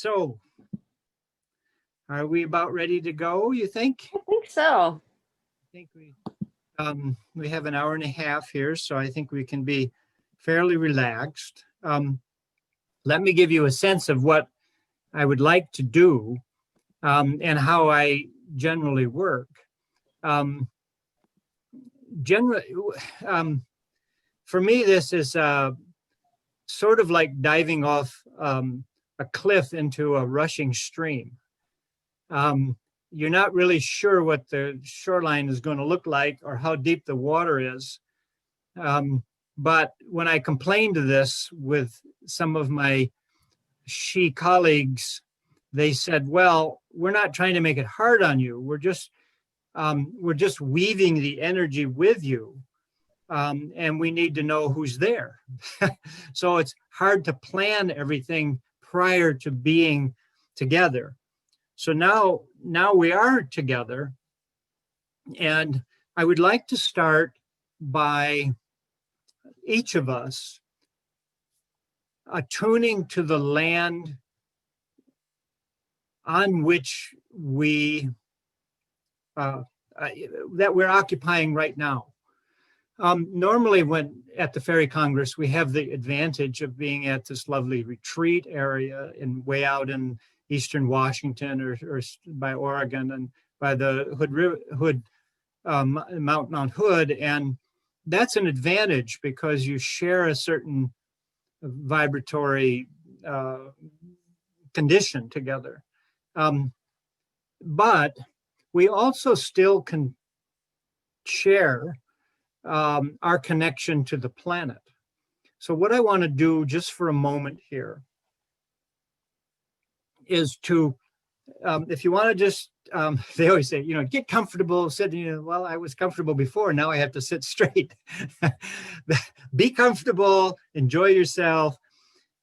So, are we about ready to go, you think? I think so. I think we have an hour and a half here, so I think we can be fairly relaxed. Let me give you a sense of what I would like to do and how I generally work. For me, this is sort of like diving off a cliff into a rushing stream. You're not really sure what the shoreline is going to look like or how deep the water is. But when I complained to this with some of my Sidhe colleagues, they said, well, we're not trying to make it hard on you. We're just weaving the energy with you. And we need to know who's there. So it's hard to plan everything prior to being together. So now we are together, and I would like to start by each of us attuning to the land on which that we're occupying right now. Normally when at the Fairy Congress, we have the advantage of being at this lovely retreat area way out in Eastern Washington or by Oregon and by the Mount Hood. And that's an advantage because you share a certain vibratory condition together. But we also still can share our connection to the planet. So what I want to do just for a moment here is to, if you want to just, they always say, get comfortable sitting, well, I was comfortable before, now I have to sit straight. Be comfortable, enjoy yourself.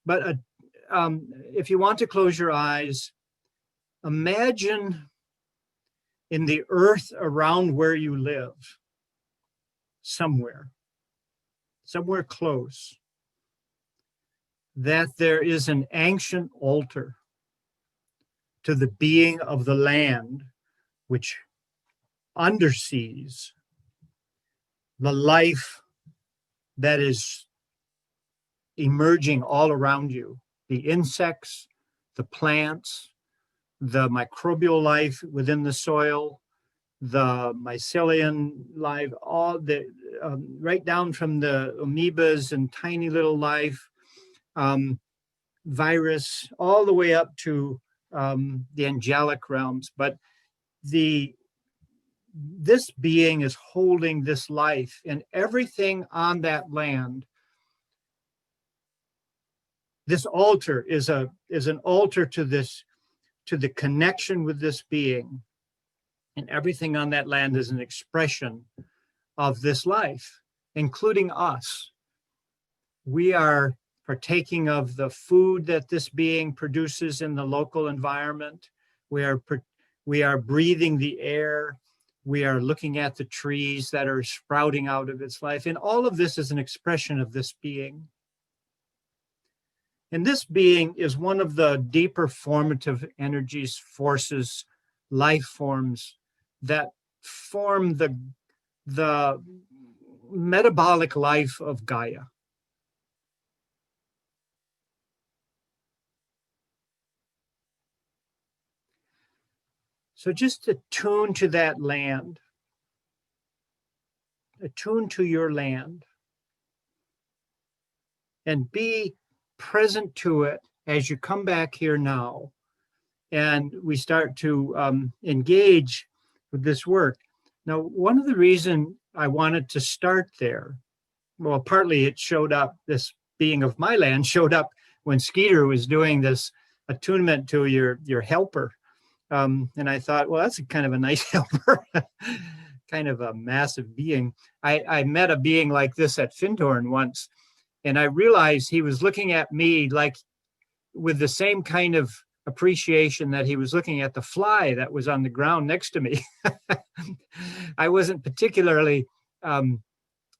But if you want to close your eyes, imagine in the earth around where you live, somewhere close, that there is an ancient altar to the being of the land which undersees the life that is emerging all around you, the insects, the plants, the microbial life within the soil, the mycelium life, all the right down from the amoebas and tiny little life, virus, all the way up to the angelic realms. But this being is holding this life, and everything on that land. This altar is an altar to the connection with this being. And everything on that land is an expression of this life, including us. We are partaking of the food that this being produces in the local environment. We are breathing the air. We are looking at the trees that are sprouting out of its life. And all of this is an expression of this being. And this being is one of the deeper formative energies, forces, life forms that form the metabolic life of Gaia. So just attune to that land, attune to your land, and be present to it as you come back here now and we start to engage with this work. Now, one of the reasons I wanted to start there, well, partly it showed up, this being of my land showed up when Skeeter was doing this attunement to your helper. And I thought, well, that's kind of a nice helper, kind of a massive being. I met a being like this at Findhorn once, and I realized he was looking at me like with the same kind of appreciation that he was looking at the fly that was on the ground next to me. I wasn't particularly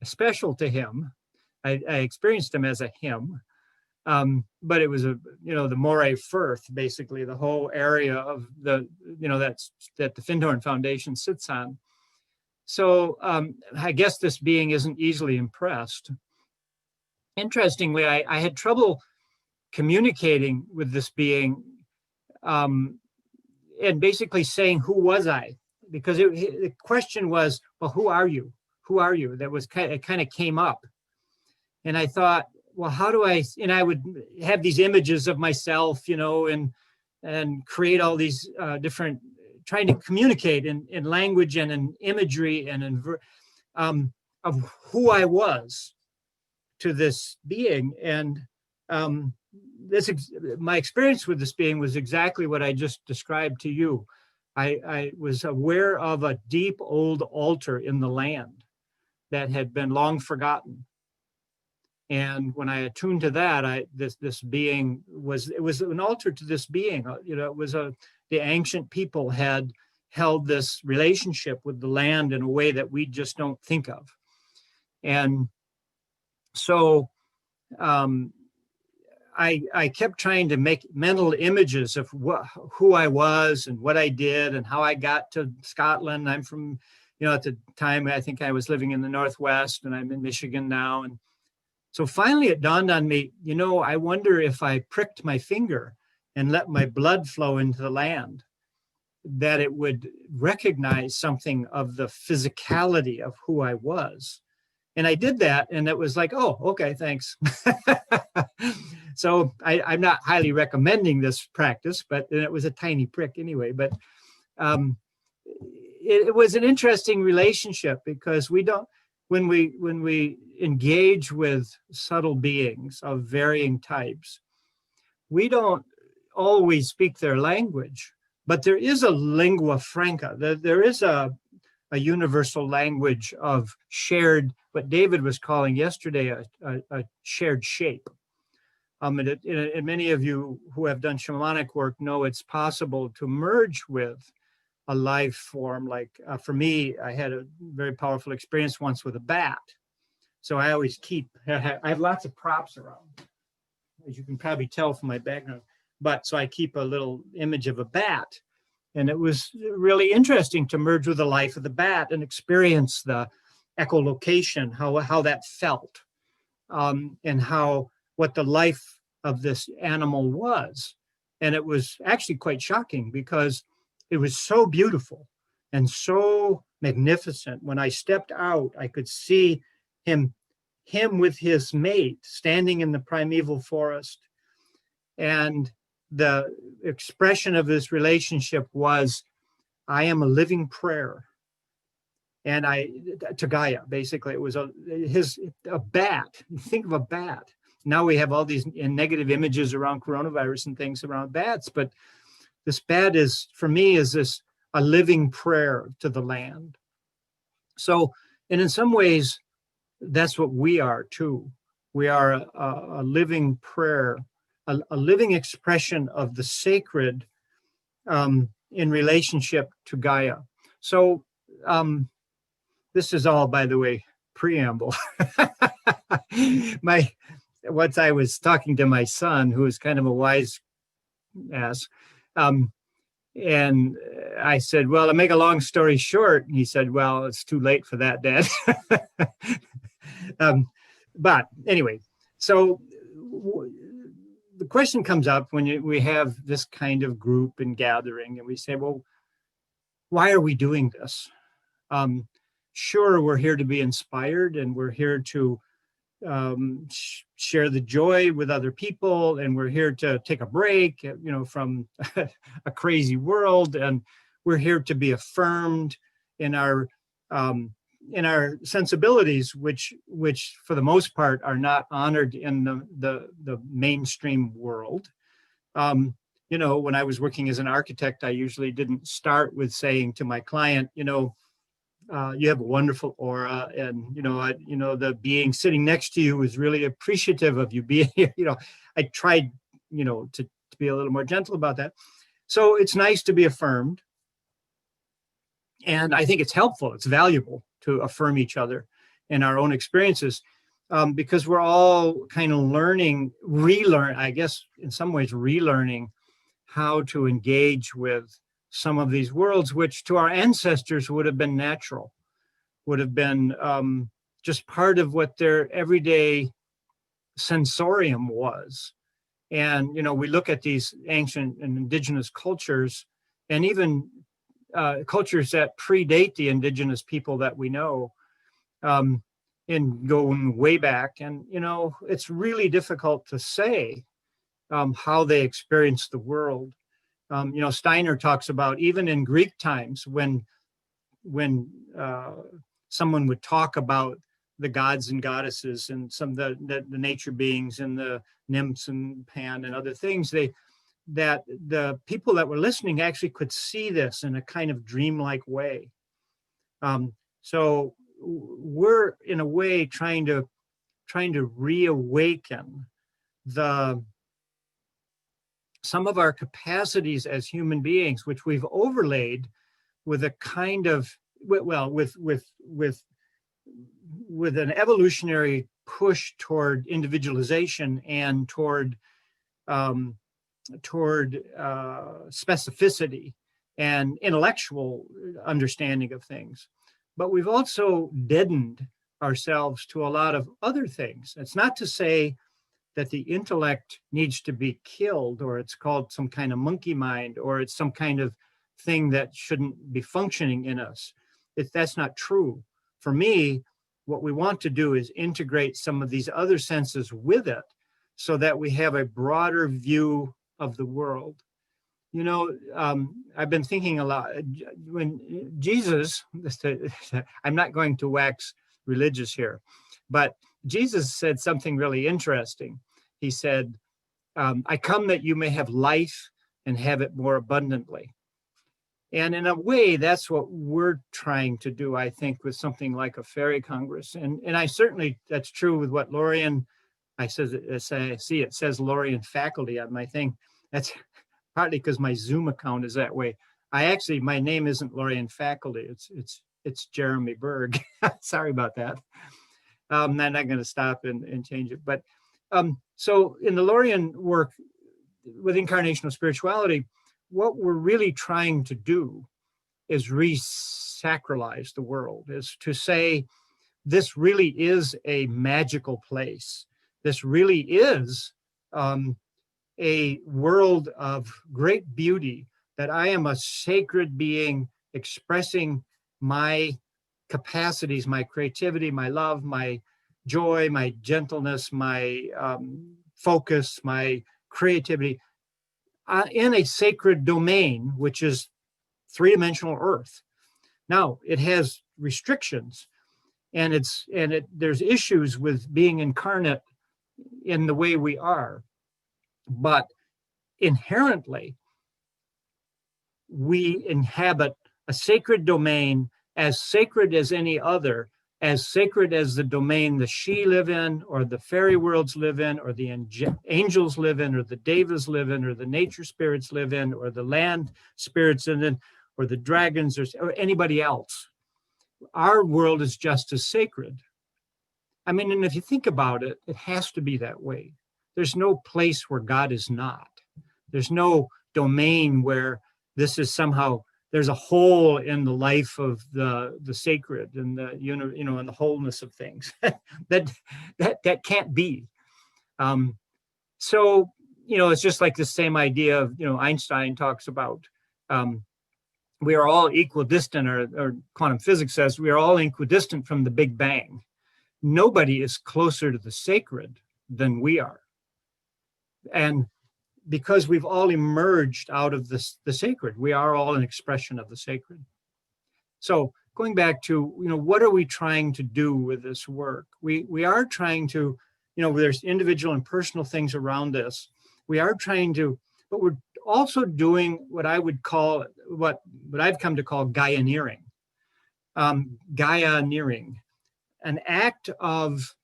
special to him. I experienced him as a him. But it was the Moray Firth, basically the whole area of that the Findhorn Foundation sits on. So I guess this being isn't easily impressed. Interestingly, I had trouble communicating with this being and basically saying, who was I? Because the question was, well, who are you? Who are you? That was it kind of came up. And I thought, well, how do I, and I would have these images of myself, and create all these different, trying to communicate in language and in imagery and of who I was to this being. And my experience with this being was exactly what I just described to you. I was aware of a deep old altar in the land that had been long forgotten. And when I attuned to that, this being was an altar to this being. It was the ancient people had held this relationship with the land in a way that we just don't think of. And so I kept trying to make mental images of who I was and what I did and how I got to Scotland. I'm from, at the time, I think I was living in the Northwest, and I'm in Michigan now. And so finally it dawned on me, I wonder if I pricked my finger and let my blood flow into the land, that it would recognize something of the physicality of who I was. And I did that, and it was like, oh, okay, thanks. So I'm not highly recommending this practice, but it was a tiny prick anyway. But it was an interesting relationship, because when we engage with subtle beings of varying types, we don't always speak their language, but there is a lingua franca. There is a universal language of shared, what David was calling yesterday, a shared shape. And many of you who have done shamanic work know it's possible to merge with a life form. Like for me, I had a very powerful experience once with a bat. So I always I have lots of props around, as you can probably tell from my background. But so I keep a little image of a bat. And it was really interesting to merge with the life of the bat and experience the echolocation, how that felt, and what the life of this animal was. And it was actually quite shocking, because it was so beautiful and so magnificent. When I stepped out, I could see him with his mate standing in the primeval forest. And the expression of this relationship was, I am a living prayer. And to Gaia, basically, it was a bat. Think of a bat. Now we have all these negative images around coronavirus and things around bats, but this bat for me, is a living prayer to the land. So, and in some ways, that's what we are too. We are a living prayer, a living expression of the sacred in relationship to Gaia. So this is all, by the way, preamble. Once I was talking to my son, who is kind of a wise ass, and I said, well, to make a long story short, and he said, well, it's too late for that, Dad. But anyway, so the question comes up when we have this kind of group and gathering, and we say, well, why are we doing this? Sure, we're here to be inspired, and we're here to share the joy with other people, and we're here to take a break, from a crazy world, and we're here to be affirmed in our sensibilities, which for the most part are not honored in the mainstream world. When I was working as an architect, I usually didn't start with saying to my client, you have a wonderful aura, and the being sitting next to you is really appreciative of you being here. I tried to be a little more gentle about that. So it's nice to be affirmed, and I think it's helpful, it's valuable to affirm each other in our own experiences. because we're all kind of I guess in some ways relearning how to engage with some of these worlds, which to our ancestors would have been natural, would have been just part of what their everyday sensorium was. And, we look at these ancient and indigenous cultures, and even cultures that predate the indigenous people that we know, in going way back. And, it's really difficult to say how they experienced the world. Steiner talks about even in Greek times when someone would talk about the gods and goddesses and some of the nature beings and the nymphs and Pan and other things, that the people that were listening actually could see this in a kind of dreamlike way. So we're in a way trying to reawaken some of our capacities as human beings, which we've overlaid with a kind of, with an evolutionary push toward individualization and toward specificity and intellectual understanding of things. But we've also deadened ourselves to a lot of other things. It's not to say that the intellect needs to be killed, or it's called some kind of monkey mind, or it's some kind of thing that shouldn't be functioning in us. That's not true. For me, what we want to do is integrate some of these other senses with it so that we have a broader view of the world. I've been thinking a lot when Jesus, I'm not going to wax religious here, but Jesus said something really interesting. He said, I come that you may have life and have it more abundantly. And in a way, that's what we're trying to do, I think, with something like a fairy congress. And I certainly, that's true with what Lorian, I see it says Lorian faculty on my thing. That's partly because my Zoom account is that way. My name isn't Lorian faculty. It's Jeremy Berg. Sorry about that. I'm not going to stop and change it. But so in the Lorian work with incarnational spirituality, what we're really trying to do is re-sacralize the world, is to say, this really is a magical place. This really is a world of great beauty, that I am a sacred being expressing my capacities, my creativity, my love, my joy, my gentleness, my focus, my creativity in a sacred domain, which is three-dimensional Earth. Now, it has restrictions, and there's issues with being incarnate in the way we are. But inherently, we inhabit a sacred domain as sacred as any other, as sacred as the domain the Sidhe live in, or the fairy worlds live in, or the angels live in, or the devas live in, or the nature spirits live in, or the land spirits in, or the dragons, or anybody else. Our world is just as sacred. I mean, and if you think about it, it has to be that way. There's no place where God is not. There's no domain where this is somehow, there's a hole in the life of the sacred and the and the wholeness of things. that can't be. So it's just like the same idea of Einstein talks about we are all equidistant, or quantum physics says we are all equidistant from the Big Bang. Nobody is closer to the sacred than we are. And because we've all emerged out of the sacred, we are all an expression of the sacred. So going back to, what are we trying to do with this work? We are trying to, there's individual and personal things around us. We are trying to, but we're also doing what I would call, what I've come to call Gaianeering. Gaianeering, an act of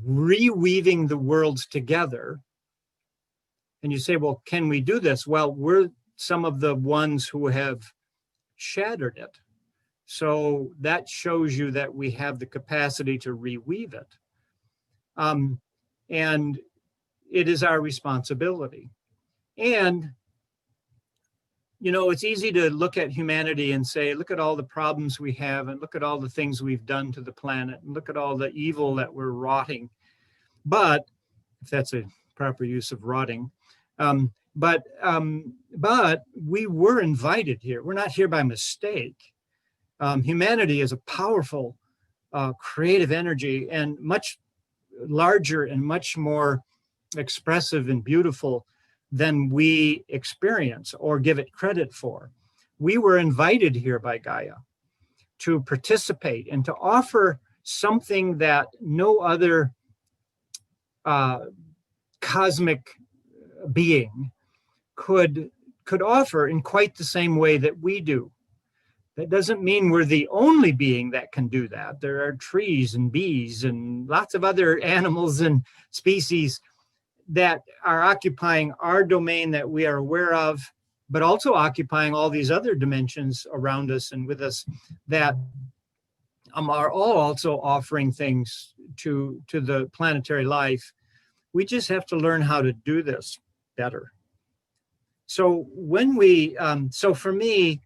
reweaving the worlds together. And you say, well, can we do this? Well, we're some of the ones who have shattered it. So that shows you that we have the capacity to reweave it. And it is our responsibility. And, it's easy to look at humanity and say, look at all the problems we have, and look at all the things we've done to the planet, and look at all the evil that we're rotting. But, if that's a proper use of rotting, but we were invited here. We're not here by mistake. Humanity is a powerful, creative energy, and much larger and much more expressive and beautiful than we experience or give it credit for. We were invited here by Gaia to participate and to offer something that no other cosmic being could offer in quite the same way that we do. That doesn't mean we're the only being that can do that. There are trees and bees and lots of other animals and species that are occupying our domain that we are aware of, but also occupying all these other dimensions around us and with us that are all also offering things to the planetary life. We just have to learn how to do this better. So when we, so for me,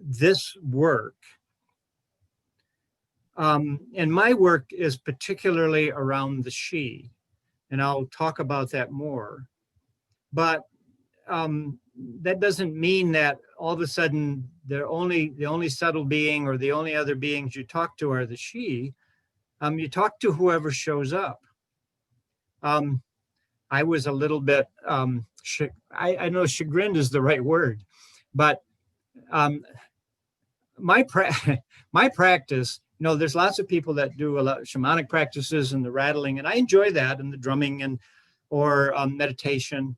this work, and my work is particularly around the she, and I'll talk about that more, but that doesn't mean that all of a sudden the only subtle being or the only other beings you talk to are the she. You talk to whoever shows up. I was a little bit, I know chagrined is the right word, but my practice, there's lots of people that do a lot of shamanic practices and the rattling, and I enjoy that, and the drumming or meditation.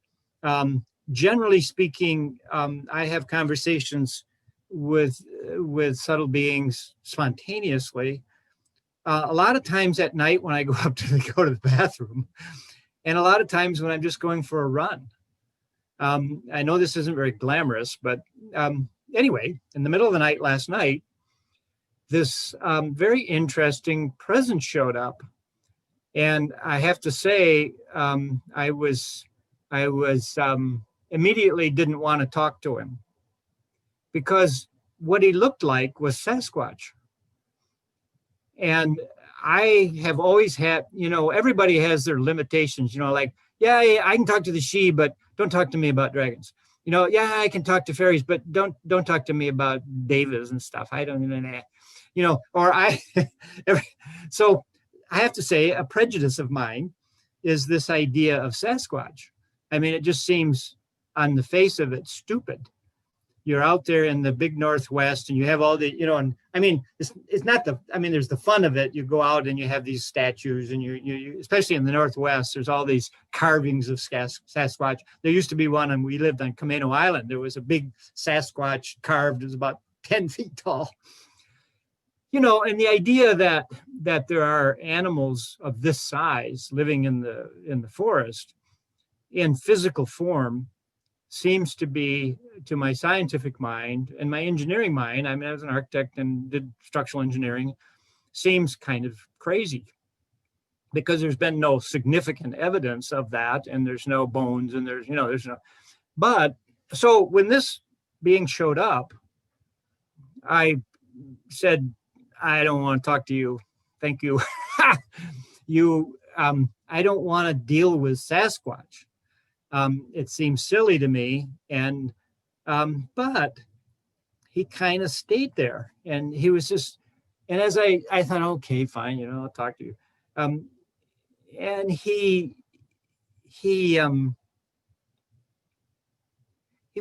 Generally speaking, I have conversations with subtle beings spontaneously. A lot of times at night when I go to the bathroom, and a lot of times when I'm just going for a run. I know this isn't very glamorous, but anyway, in the middle of the night last night, this very interesting presence showed up, and I have to say, I was immediately didn't want to talk to him because what he looked like was Sasquatch. And I have always had, everybody has their limitations, like, yeah, I can talk to the she, but don't talk to me about dragons. Yeah, I can talk to fairies, but don't talk to me about devas and stuff. I don't even, so I have to say a prejudice of mine is this idea of Sasquatch. I mean, it just seems on the face of it stupid. You're out there in the big Northwest and you have all the, and I mean, it's not there's the fun of it. You go out and you have these statues and you especially in the Northwest, there's all these carvings of Sasquatch. There used to be one, and we lived on Camino Island. There was a big Sasquatch carved. It was about 10 feet tall. And the idea that there are animals of this size living in the forest in physical form seems to be, to my scientific mind and my engineering mind, I mean, I was an architect and did structural engineering, seems kind of crazy because there's been no significant evidence of that, and there's no bones, and there's no, but so when this being showed up, I said, I don't want to talk to you. Thank you. I don't want to deal with Sasquatch. It seems silly to me, and but he kind of stayed there, and he was just, and as I thought, okay, fine, I'll talk to you, and he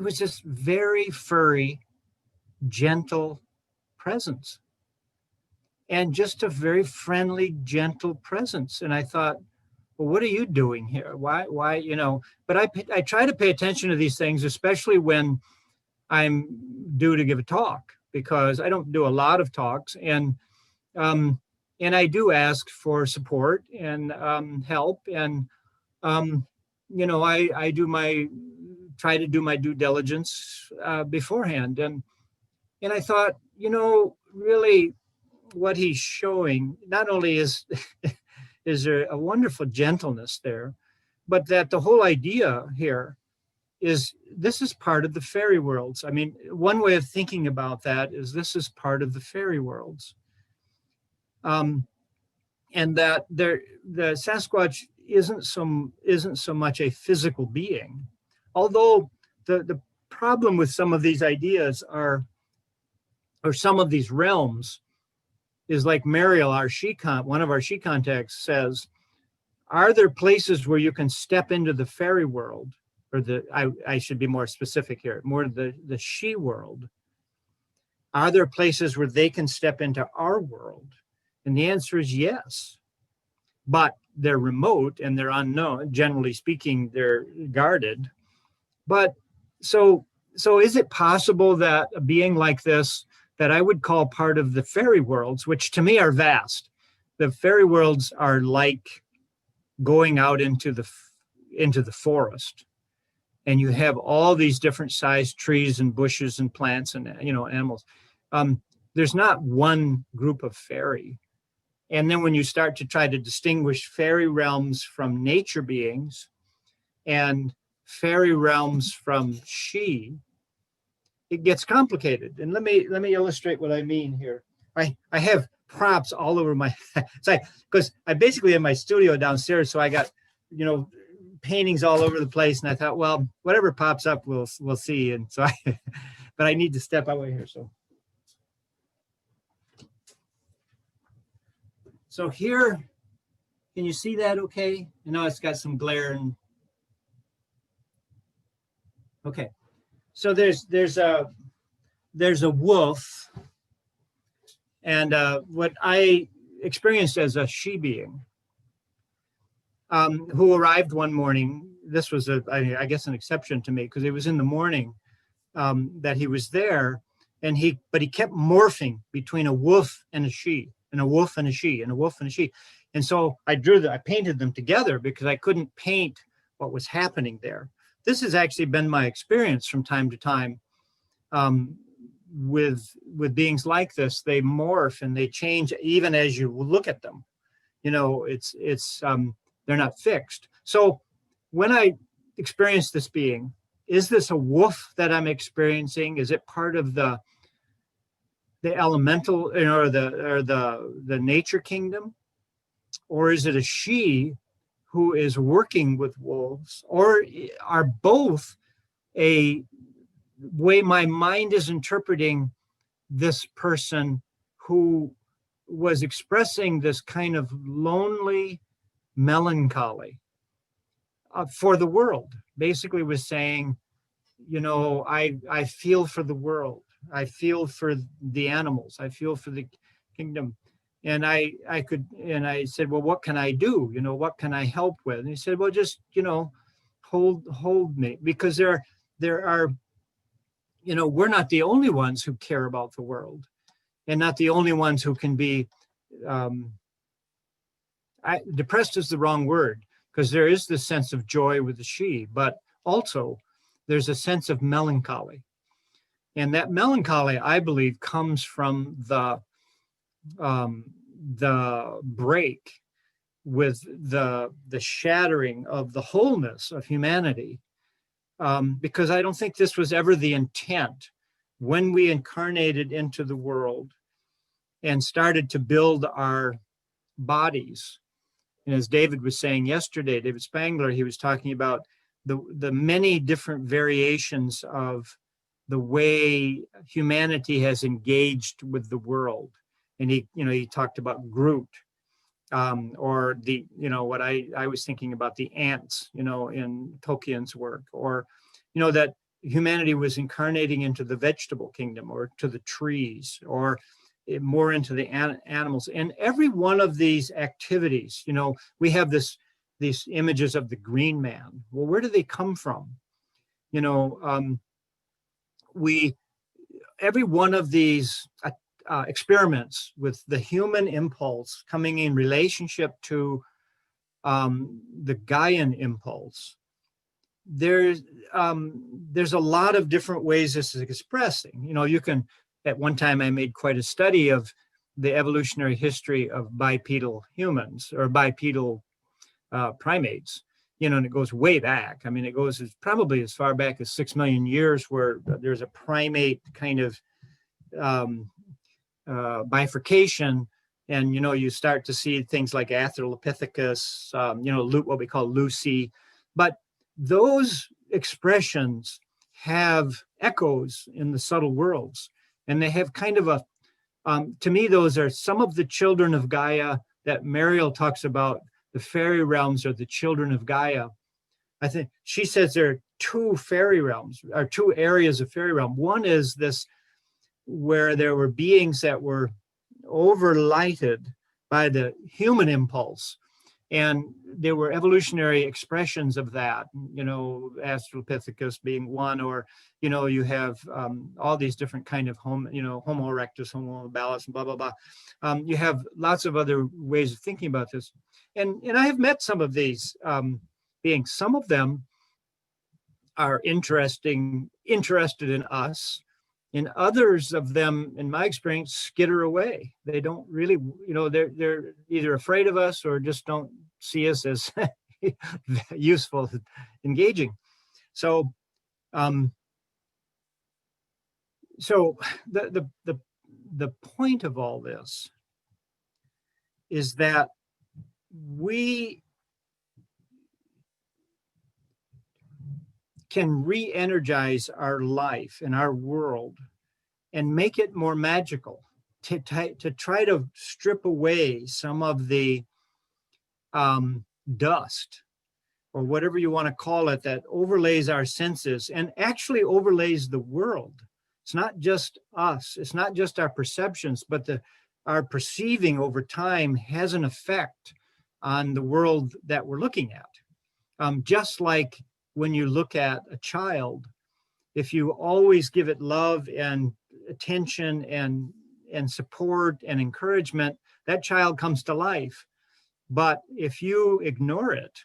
was just very furry, gentle presence, and just a very friendly, gentle presence, and I thought, well, what are you doing here? Why, but I try to pay attention to these things, especially when I'm due to give a talk, because I don't do a lot of talks, and I do ask for support and help, and I try to do my due diligence beforehand, and I thought, really, what he's showing not only is is there a wonderful gentleness there, but that the whole idea here is this is part of the fairy worlds. I mean, one way of thinking about that is this is part of the fairy worlds. And that the Sasquatch isn't so much a physical being, although the problem with some of these ideas or some of these realms is like Mariel, one of our she contacts says, are there places where you can step into the fairy world, or I should be more specific here, more the she world? Are there places where they can step into our world? And the answer is yes, but they're remote and they're unknown. Generally speaking, they're guarded. But so is it possible that a being like this, that I would call part of the fairy worlds, which to me are vast? The fairy worlds are like going out into the forest, and you have all these different sized trees and bushes and plants and animals. There's not one group of fairy. And then when you start to try to distinguish fairy realms from nature beings and fairy realms from she, it gets complicated. And let me illustrate what I mean here. I have props all over my side because I basically have my studio downstairs, so I got paintings all over the place, and I thought, well, whatever pops up, we'll see. And so but I need to step away here. So here, can you see that okay? It's got some glare and okay. So there's a wolf, and what I experienced as a she being who arrived one morning. This was I guess an exception to me, because it was in the morning that he was there, but he kept morphing between a wolf and a she, and a wolf and a she, and a wolf and a she. And so I painted them together because I couldn't paint what was happening there. This has actually been my experience from time to time with beings like this. They morph and they change even as you look at them. They're not fixed. So when I experience this being, is this a wolf that I'm experiencing? Is it part of the elemental, or the nature kingdom? Or is it a she who is working with wolves? Or are both a way my mind is interpreting this person who was expressing this kind of lonely melancholy for the world? Basically was saying, I feel for the world. I feel for the animals. I feel for the kingdom. And I said, well, what can I do? What can I help with? And he said, well, just, hold me, because there are, we're not the only ones who care about the world, and not the only ones who can be, depressed is the wrong word, because there is this sense of joy with the she, but also there's a sense of melancholy. And that melancholy, I believe, comes from the break with the shattering of the wholeness of humanity, because I don't think this was ever the intent when we incarnated into the world and started to build our bodies. And as David was saying yesterday, David Spangler, he was talking about the many different variations of the way humanity has engaged with the world. And he talked about Groot, or what I was thinking about, the ants, in Tolkien's work, or, that humanity was incarnating into the vegetable kingdom, or to the trees, or more into the animals. And every one of these activities, we have these images of the green man. Well, where do they come from? Every one of these experiments with the human impulse coming in relationship to the Gaian impulse, there's a lot of different ways this is expressing. You can, at one time I made quite a study of the evolutionary history of bipedal humans or bipedal primates, and it goes way back. I mean, it goes probably as far back as 6 million years, where there's a primate kind of bifurcation. And, you start to see things like Australopithecus, what we call Lucy. But those expressions have echoes in the subtle worlds. And they have kind of to me, those are some of the children of Gaia that Mariel talks about. The fairy realms are the children of Gaia. I think she says there are two fairy realms, or two areas of fairy realm. One is this, where there were beings that were overlighted by the human impulse. And there were evolutionary expressions of that, Australopithecus being one, or, you have all these different kind of Homo erectus, Homo habilis, and blah, blah, blah. You have lots of other ways of thinking about this. And I have met some of these beings. Some of them are interested in us. And others of them, in my experience, skitter away. They don't really, they're either afraid of us or just don't see us as useful, engaging. So, the point of all this is that we can re-energize our life and our world and make it more magical, to try to strip away some of the dust, or whatever you want to call it, that overlays our senses and actually overlays the world. It's not just us, it's not just our perceptions, but our perceiving over time has an effect on the world that we're looking at. Just like when you look at a child, if you always give it love and attention and support and encouragement, that child comes to life. But if you ignore it,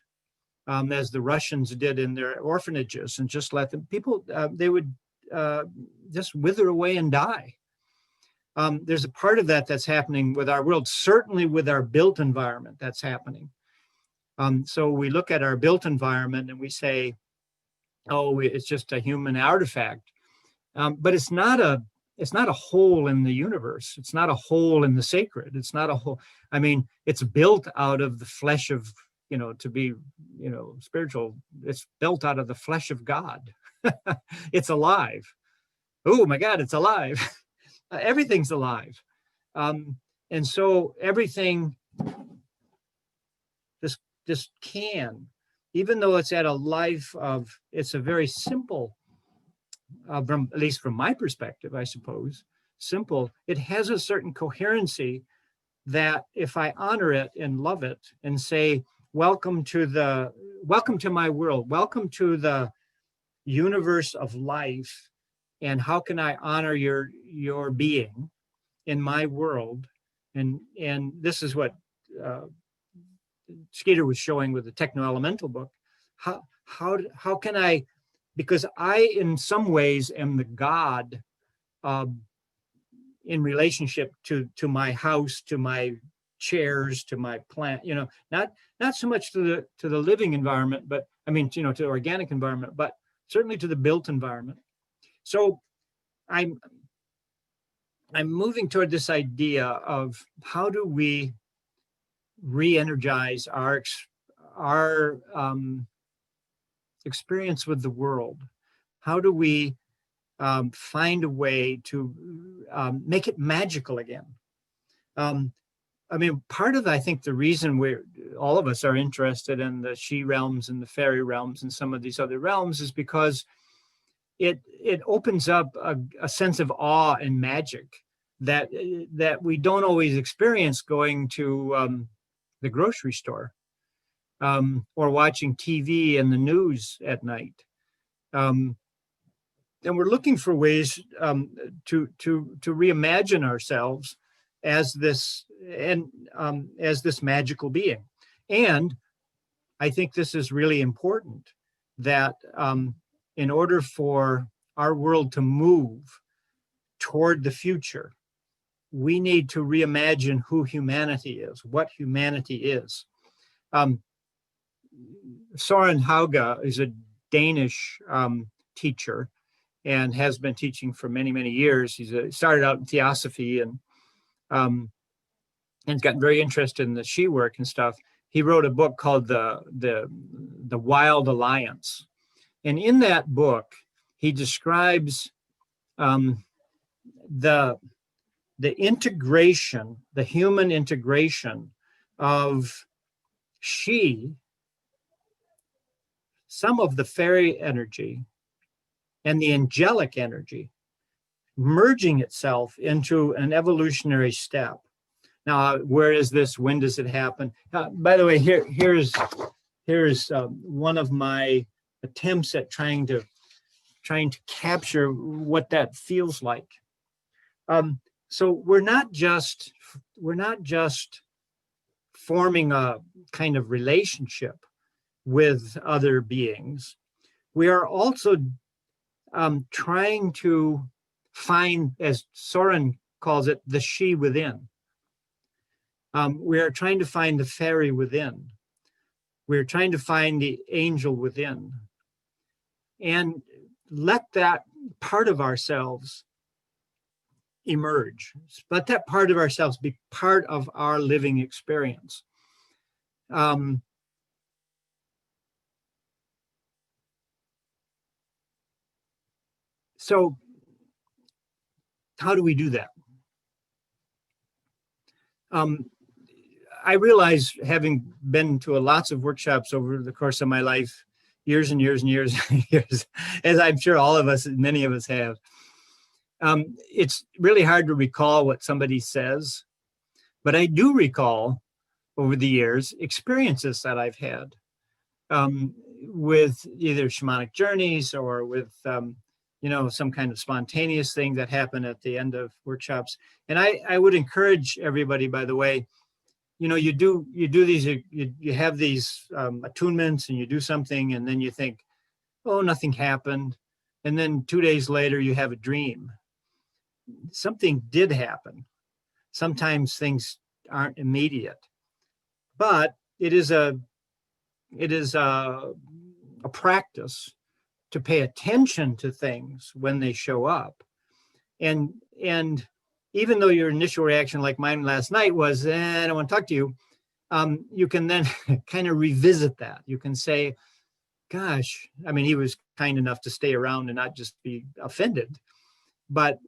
as the Russians did in their orphanages, and just let them, they would just wither away and die. There's a part of that that's happening with our world, certainly with our built environment that's happening. So we look at our built environment and we say, oh, it's just a human artifact. But it's not a hole in the universe. It's not a hole in the sacred. It's not a hole. I mean, it's built out of the flesh of, to be, spiritual. It's built out of the flesh of God. It's alive. Oh my God, it's alive. Everything's alive. And so everything just can, even though it's at a life of, it's a very simple, at least from my perspective, I suppose, simple, it has a certain coherency that if I honor it and love it and say, welcome to my world, welcome to the universe of life, and how can I honor your being in my world? And this is what Skeeter was showing with the Techno-Elemental book. How can I, because I in some ways am the God in relationship to my house, to my chairs, to my plant, not so much to the living environment, but I mean, to the organic environment, but certainly to the built environment. So I'm moving toward this idea of how do we re-energize our experience with the world? How do we find a way to make it magical again? I mean, part of, I think, the reason all of us are interested in the she realms and the fairy realms and some of these other realms is because it opens up a sense of awe and magic that we don't always experience going to the grocery store or watching TV and the news at night. And we're looking for ways to reimagine ourselves as this magical being. And I think this is really important, that in order for our world to move toward the future, we need to reimagine who humanity is, what humanity is. Søren Hauge is a Danish teacher and has been teaching for many, many years. He started out in theosophy and gotten very interested in the she work and stuff. He wrote a book called the Wild Alliance. And in that book, he describes the integration, the human integration of she, some of the fairy energy and the angelic energy merging itself into an evolutionary step. Now, where is this? When does it happen? By the way, here's one of my attempts at trying to capture what that feels like. So we're not just forming a kind of relationship with other beings. We are also trying to find, as Søren calls it, the she within. We are trying to find the fairy within. We're trying to find the angel within. And let that part of ourselves emerge. Let that part of ourselves be part of our living experience. So how do we do that? I realize, having been to lots of workshops over the course of my life, years and years and years and years, as I'm sure all of us, many of us have, it's really hard to recall what somebody says, but I do recall over the years experiences that I've had with either shamanic journeys or with some kind of spontaneous thing that happened at the end of workshops. And I would encourage everybody, by the way, you do these, you have these attunements and you do something and then you think, oh, nothing happened. And then 2 days later, you have a dream. Something did happen. Sometimes things aren't immediate, but it is a practice to pay attention to things when they show up. And even though your initial reaction, like mine last night, was, I don't want to talk to you, you can then kind of revisit that. You can say, gosh, I mean, he was kind enough to stay around and not just be offended. But,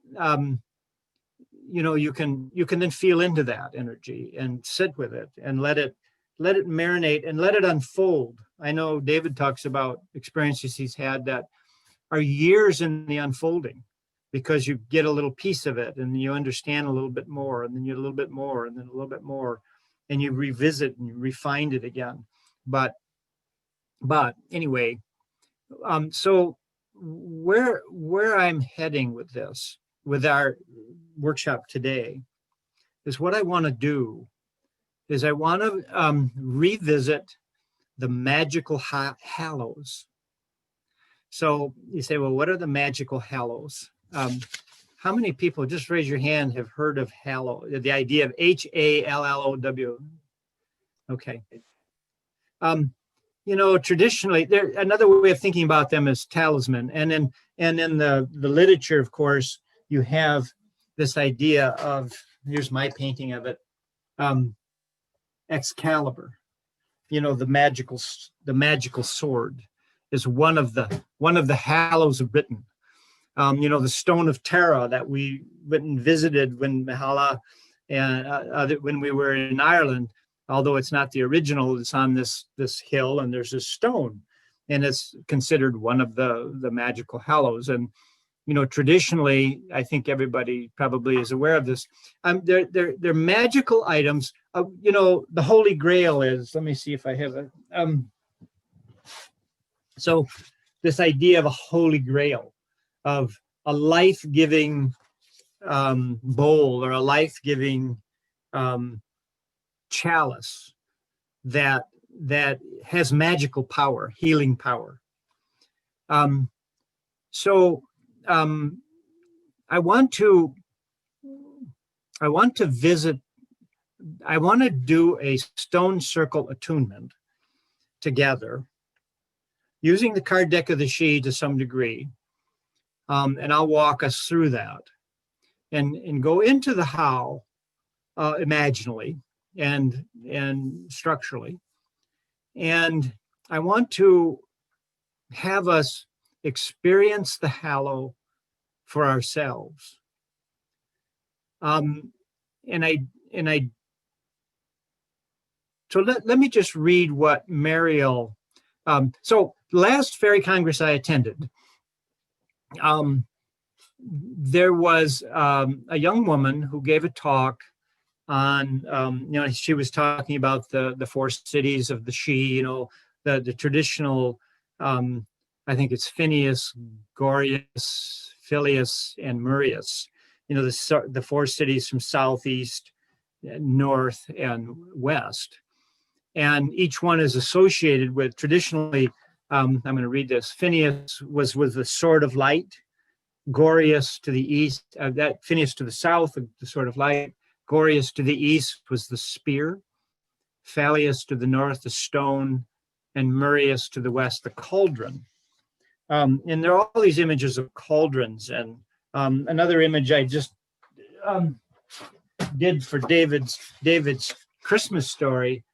you can then feel into that energy and sit with it and let it marinate and let it unfold. I know David talks about experiences he's had that are years in the unfolding, because you get a little piece of it and you understand a little bit more, and then you get a little bit more, and then a little bit more, and you revisit and you refine it again. But anyway, so where I'm heading with this, with our workshop today, is what I want to do is I want to revisit the magical hallows. So you say, well, what are the magical hallows? How many people, just raise your hand, have heard of hallow, the idea of HALLOW? Okay. Traditionally, another way of thinking about them is talisman. And in the literature, of course, you have this idea of, here's my painting of it, Excalibur. The magical sword is one of the hallows of Britain. The stone of Tara that we went and visited when Mahala and when we were in Ireland, although it's not the original, it's on this hill and there's this stone, and it's considered one of the magical hallows. And traditionally, I think everybody probably is aware of this. They're magical items. The Holy Grail is. Let me see if I have it. So this idea of a Holy Grail, of a life-giving bowl or a life-giving chalice that has magical power, healing power. I want to I want to do a stone circle attunement together, using the card deck of the Sidhe to some degree. And I'll walk us through that and go into the how, imaginally and structurally. And I want to have us experience the hallow for ourselves. So let me just read what Mariel, so last Fairy Congress I attended, there was a young woman who gave a talk on, she was talking about the four cities of the Sidhe, the traditional, I think it's Phineas, Gorius, Phileas, and Murius, the four cities from southeast, north, and west. And each one is associated with, traditionally, I'm going to read this. Phineas was with the sword of light. Gorius to the east, that Phineas to the south, the sword of light. Gorius to the east was the spear. Phileas to the north, the stone. And Murius to the west, the cauldron. And there are all these images of cauldrons. And another image I just did for David's Christmas story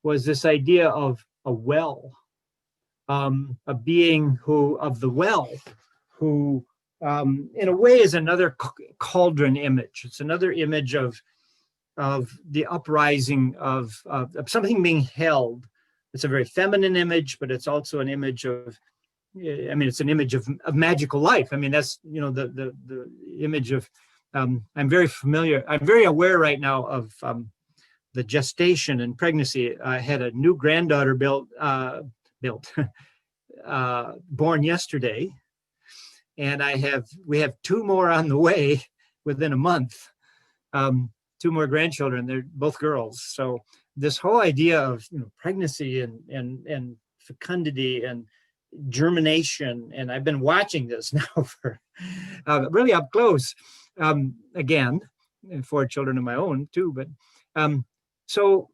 was this idea of a well, a being of the well, who in a way is another cauldron image. It's another image of the uprising of something being held. It's a very feminine image, but it's also an image of, it's an image of magical life. That's, the image of, I'm very aware right now of the gestation and pregnancy. I had a new granddaughter born yesterday, and we have two more on the way within a month. Two more grandchildren. They're both girls. So this whole idea of pregnancy and fecundity and germination, and I've been watching this now for really up close. Again, and 4 children of my own too. But so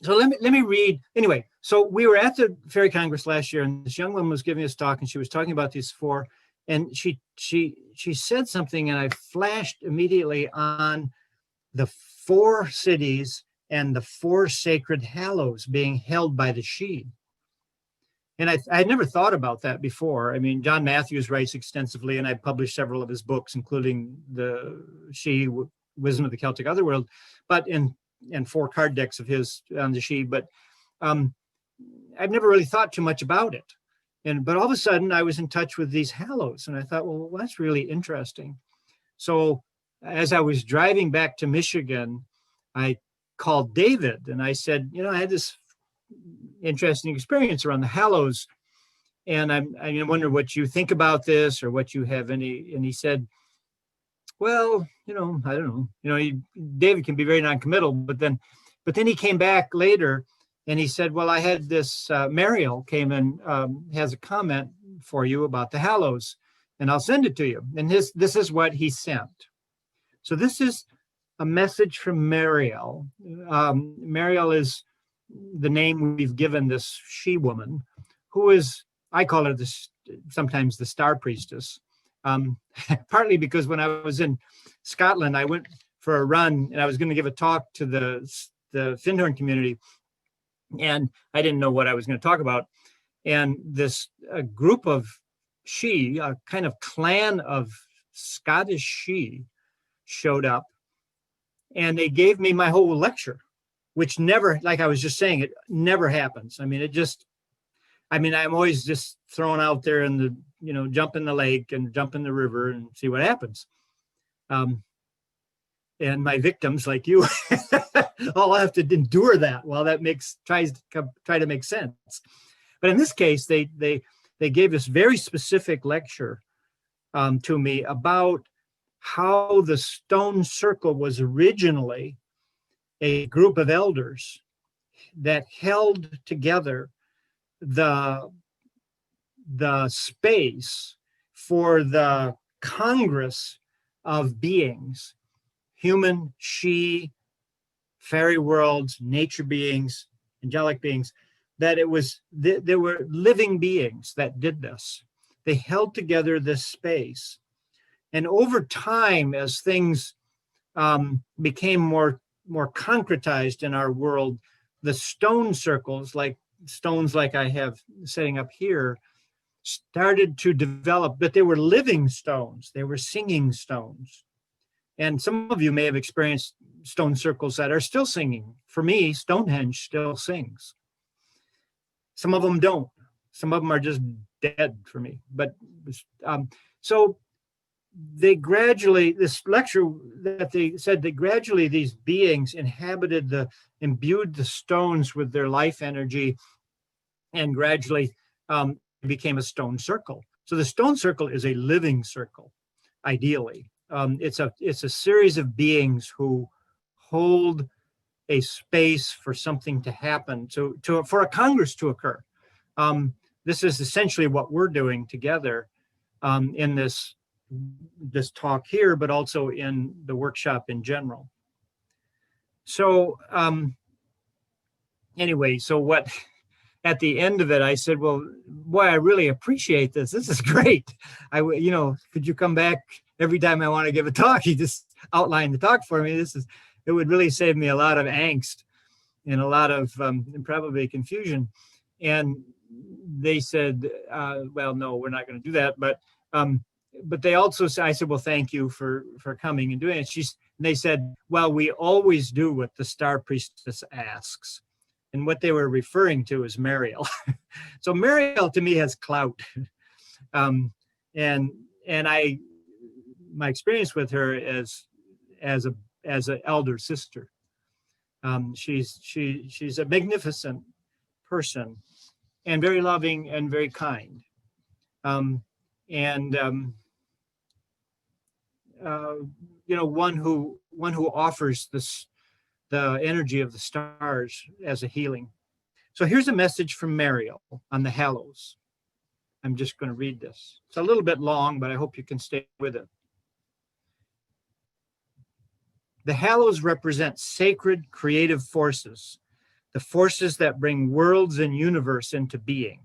let me read. Anyway, so we were at the Fairy Congress last year, and this young woman was giving us a talk, and she was talking about these 4, and she said something, and I flashed immediately on the 4 cities and the 4 sacred hallows being held by the Sidhe. And I had never thought about that before. John Matthews writes extensively, and I published several of his books, including the Sidhe, Wisdom of the Celtic Otherworld, but and 4 card decks of his on the Sidhe. But I've never really thought too much about it. But all of a sudden, I was in touch with these hallows, and I thought, well, that's really interesting. So as I was driving back to Michigan, I called David, and I said, I had this interesting experience around the hallows, and I wonder what you think about this, or what you have any. And he said, well, I don't know. David can be very noncommittal, but then he came back later. And he said, well, I had this, Mariel came and has a comment for you about the hallows, and I'll send it to you. And this is what he sent. So this is a message from Mariel. Mariel is the name we've given this she-woman, who is, I call her sometimes the star priestess, partly because when I was in Scotland, I went for a run, and I was going to give a talk to the Findhorn community, and I didn't know what I was going to talk about. And this group of Sidhe, a kind of clan of Scottish Sidhe, showed up, and they gave me my whole lecture, which never, like I was just saying, it never happens. I'm always just thrown out there in jump in the lake and jump in the river and see what happens. And my victims, like you, all have to endure that while that try to make sense. But in this case, they gave this very specific lecture to me about how the stone circle was originally a group of elders that held together the space for the Congress of beings, human, she, fairy worlds, nature beings, angelic beings, that there were living beings that did this. They held together this space. And over time, as things became more concretized in our world, the stone circles, like stones like I have setting up here, started to develop, but they were living stones. They were singing stones. And some of you may have experienced stone circles that are still singing. For me, Stonehenge still sings. Some of them don't. Some of them are just dead for me. But so they gradually, this lecture that they said that gradually these beings imbued the stones with their life energy, and gradually became a stone circle. So the stone circle is a living circle, ideally. It's a series of beings who hold a space for something to happen, for a congress to occur. This is essentially what we're doing together in this talk here, but also in the workshop in general. So anyway, so what? At the end of it, I said, well, boy, I really appreciate this. This is great. Could you come back every time I want to give a talk? You just outline the talk for me. It would really save me a lot of angst and a lot of probably confusion. And they said, well, no, we're not going to do that. But they also said, I said, well, thank you for coming and doing it. They said, well, we always do what the star priestess asks. And what they were referring to is Mariel. So Mariel to me has clout. And my experience with her is as an elder sister. She's a magnificent person and very loving and very kind. One who offers the energy of the stars as a healing. So here's a message from Mariel on the Hallows. I'm just going to read this. It's a little bit long, but I hope you can stay with it. The Hallows represent sacred creative forces, the forces that bring worlds and universe into being.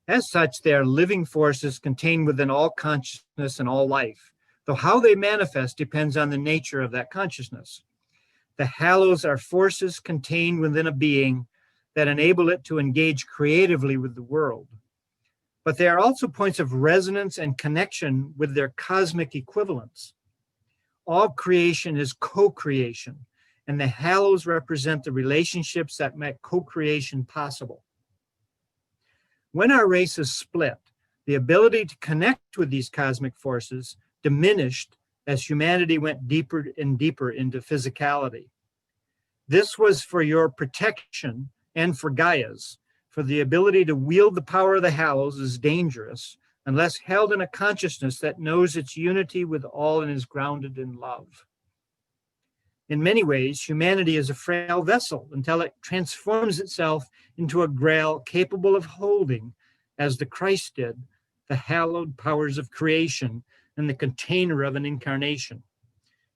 As such, they are living forces contained within all consciousness and all life, though how they manifest depends on the nature of that consciousness. The Hallows are forces contained within a being that enable it to engage creatively with the world. But they are also points of resonance and connection with their cosmic equivalents. All creation is co-creation, and the Hallows represent the relationships that make co-creation possible. When our race is split, the ability to connect with these cosmic forces diminished as humanity went deeper and deeper into physicality. This was for your protection and for Gaia's, for the ability to wield the power of the Hallows is dangerous unless held in a consciousness that knows its unity with all and is grounded in love. In many ways, humanity is a frail vessel until it transforms itself into a grail capable of holding, as the Christ did, the hallowed powers of creation and the container of an incarnation.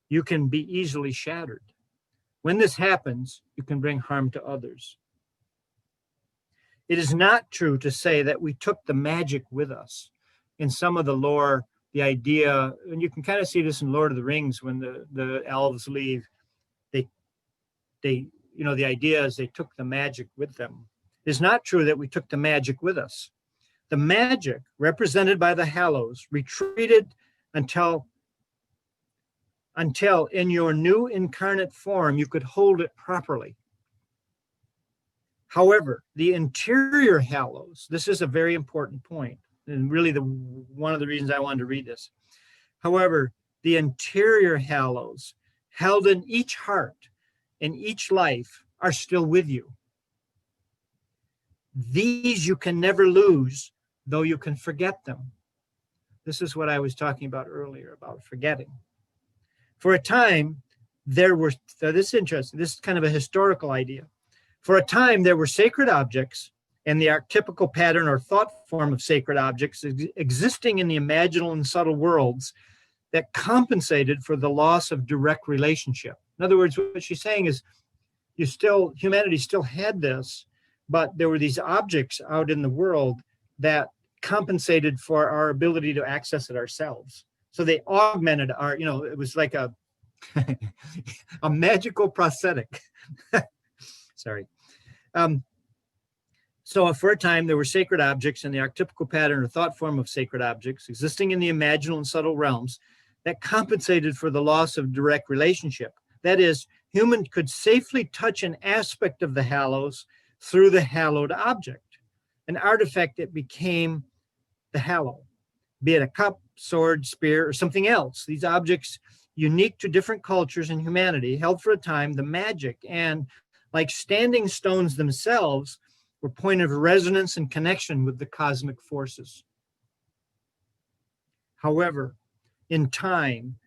You can be easily shattered. When this happens, you can bring harm to others. It is not true to say that we took the magic with us. In some of the lore, the idea, and you can kind of see this in Lord of the Rings when the elves leave, the idea is they took the magic with them. It is not true that we took the magic with us. The magic represented by the Hallows retreated until in your new incarnate form, you could hold it properly. However, the interior Hallows, this is a very important point, and really one of the reasons I wanted to read this. However, the interior Hallows held in each heart, in each life, are still with you. These you can never lose, though you can forget them. This is what I was talking about earlier, about forgetting. For a time, this is interesting, this is kind of a historical idea. For a time, there were sacred objects and the archetypical pattern or thought form of sacred objects existing in the imaginal and subtle worlds that compensated for the loss of direct relationship. In other words, what she's saying is humanity still had this, but there were these objects out in the world that compensated for our ability to access it ourselves. So they augmented our, it was like a magical prosthetic. Sorry. So for a time, there were sacred objects in the archetypical pattern or thought form of sacred objects existing in the imaginal and subtle realms that compensated for the loss of direct relationship. That is, humans could safely touch an aspect of the hallows through the hallowed object. An artifact that became the hallow, be it a cup, sword, spear, or something else. These objects, unique to different cultures and humanity, held for a time the magic and, like standing stones themselves, were point of resonance and connection with the cosmic forces. However, in time,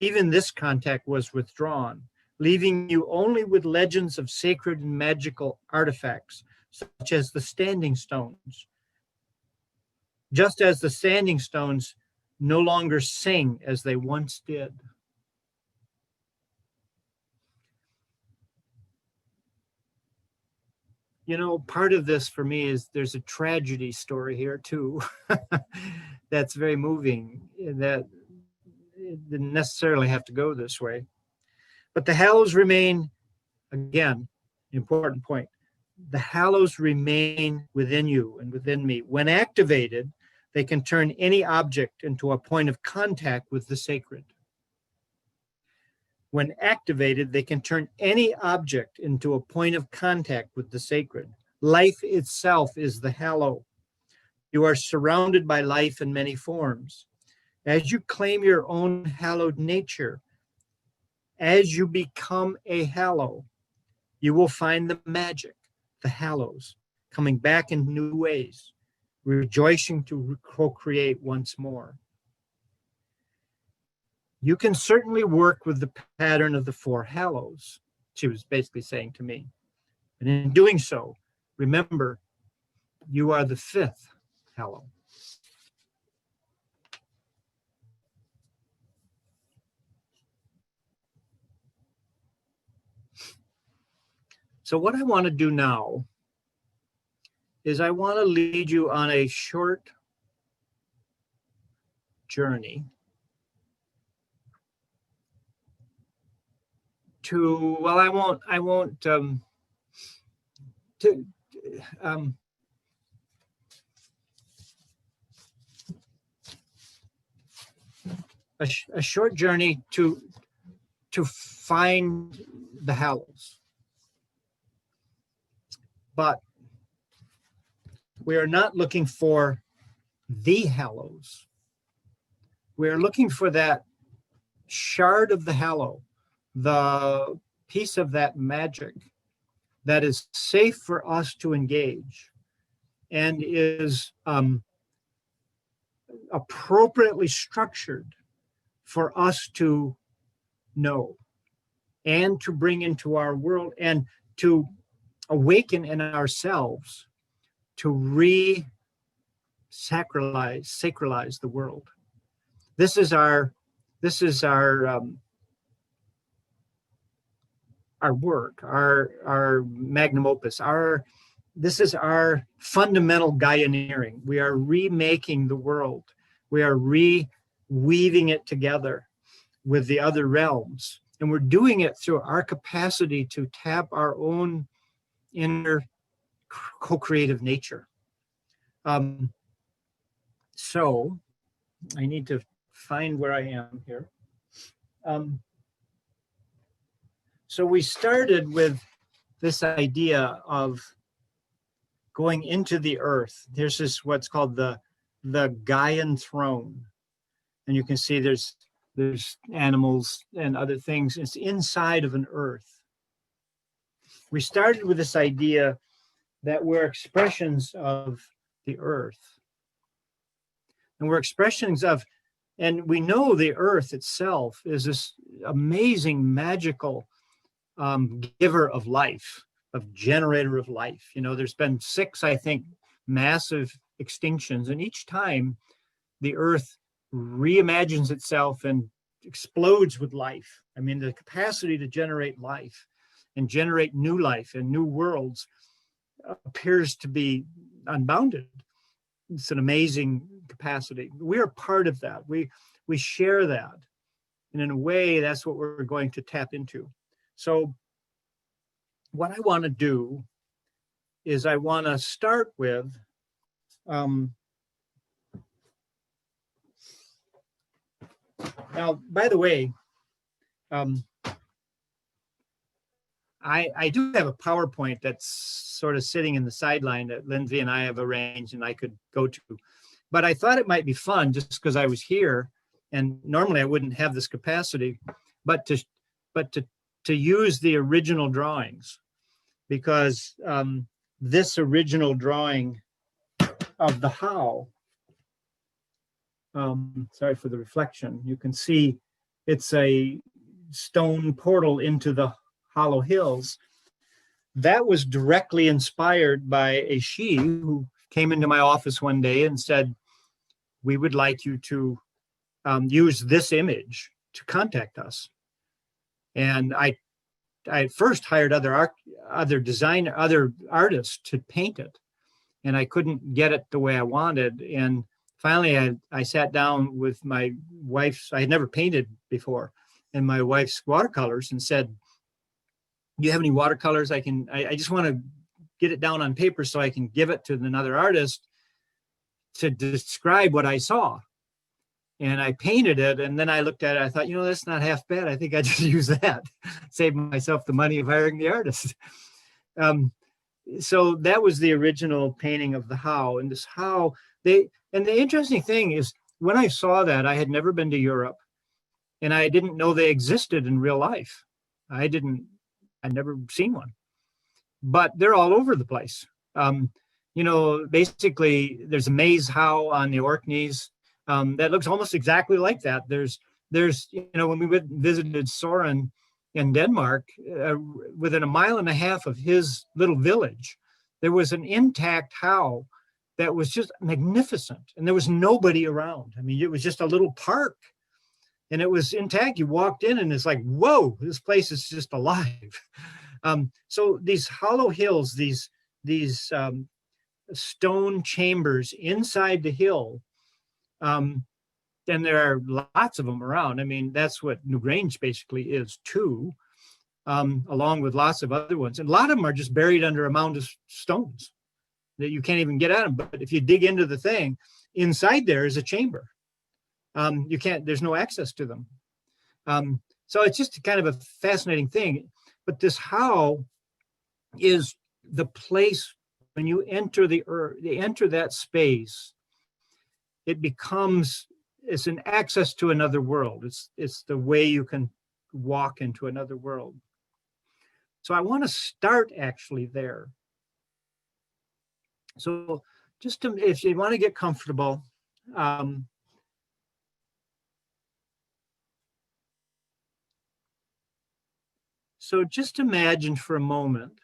even this contact was withdrawn, leaving you only with legends of sacred and magical artifacts, such as the standing stones. Just as the standing stones no longer sing as they once did. Part of this for me is there's a tragedy story here too. That's very moving. That it didn't necessarily have to go this way. But the hallows remain, again, important point. The hallows remain within you and within me. When activated, they can turn any object into a point of contact with the sacred. When activated, they can turn any object into a point of contact with the sacred. Life itself is the hallow. You are surrounded by life in many forms. As you claim your own hallowed nature, as you become a hallow, you will find the magic, the hallows, coming back in new ways, rejoicing to co-create once more. You can certainly work with the pattern of the four hallows, she was basically saying to me. And in doing so, remember, you are the fifth hallow. So what I want to do now is I want to lead you on a short journey to, well, I won't a short journey to find the hallows. But we are not looking for the hallows. We are looking for that shard of the hallow, the piece of that magic that is safe for us to engage and is appropriately structured for us to know and to bring into our world and to awaken in ourselves to sacralize the world. This is our work, our magnum opus, this is our fundamental Gaianeering. We are remaking the world. We are reweaving it together with the other realms. And we're doing it through our capacity to tap our own inner co-creative nature. So I need to find where I am here. So we started with this idea of going into the earth. There's this what's called the Gaian throne. And you can see there's animals and other things. It's inside of an earth. We started with this idea that we're expressions of the earth. And we're expressions of, and we know the earth itself is this amazing, magical giver of life. of generator of life. You know, there's been 6, I think, massive extinctions, and each time the earth reimagines itself and explodes with life. I mean, the capacity to generate life and generate new life and new worlds appears to be unbounded. It's an amazing capacity. We're part of that. We share that. And in a way, that's what we're going to tap into. So what I want to do is I want to start with now, by the way, I do have a PowerPoint that's sort of sitting in the sideline that Lindsay and I have arranged and I could go to. But I thought it might be fun just because I was here, and normally I wouldn't have this capacity, but to use the original drawings, because this original drawing of the how, sorry for the reflection, you can see it's a stone portal into the Hollow Hills. That was directly inspired by a she who came into my office one day and said, we would like you to use this image to contact us. And I first hired other artists to paint it, and I couldn't get it the way I wanted. And finally, I sat down with my wife's, I had never painted before, and my wife's watercolors, and said, do you have any watercolors? I just want to get it down on paper so I can give it to another artist to describe what I saw. And I painted it, and then I looked at it, I thought, you know, that's not half bad. I think I just use that, save myself the money of hiring the artist. So that was the original painting of the how, and this how and the interesting thing is, when I saw that, I had never been to Europe, and I didn't know they existed in real life. I'd never seen one, but they're all over the place. You know, basically there's a maze how on the Orkneys that looks almost exactly like that. There's, you know, when we visited Soren in Denmark, within 1.5 miles of his little village, there was an intact how that was just magnificent, and there was nobody around. I mean, it was just a little park, and it was intact. You walked in, and it's like, whoa, this place is just alive. So these hollow hills, these stone chambers inside the hill, and there are lots of them around. I mean, that's what Newgrange basically is too, along with lots of other ones. And a lot of them are just buried under a mound of stones that you can't even get at them. But if you dig into the thing, inside there is a chamber. You can't, there's no access to them. So it's just kind of a fascinating thing. But this how is the place when you enter the earth, you enter that space, it becomes, it's an access to another world. It's the way you can walk into another world. So I want to start actually there. So just to, if you want to get comfortable, so just imagine for a moment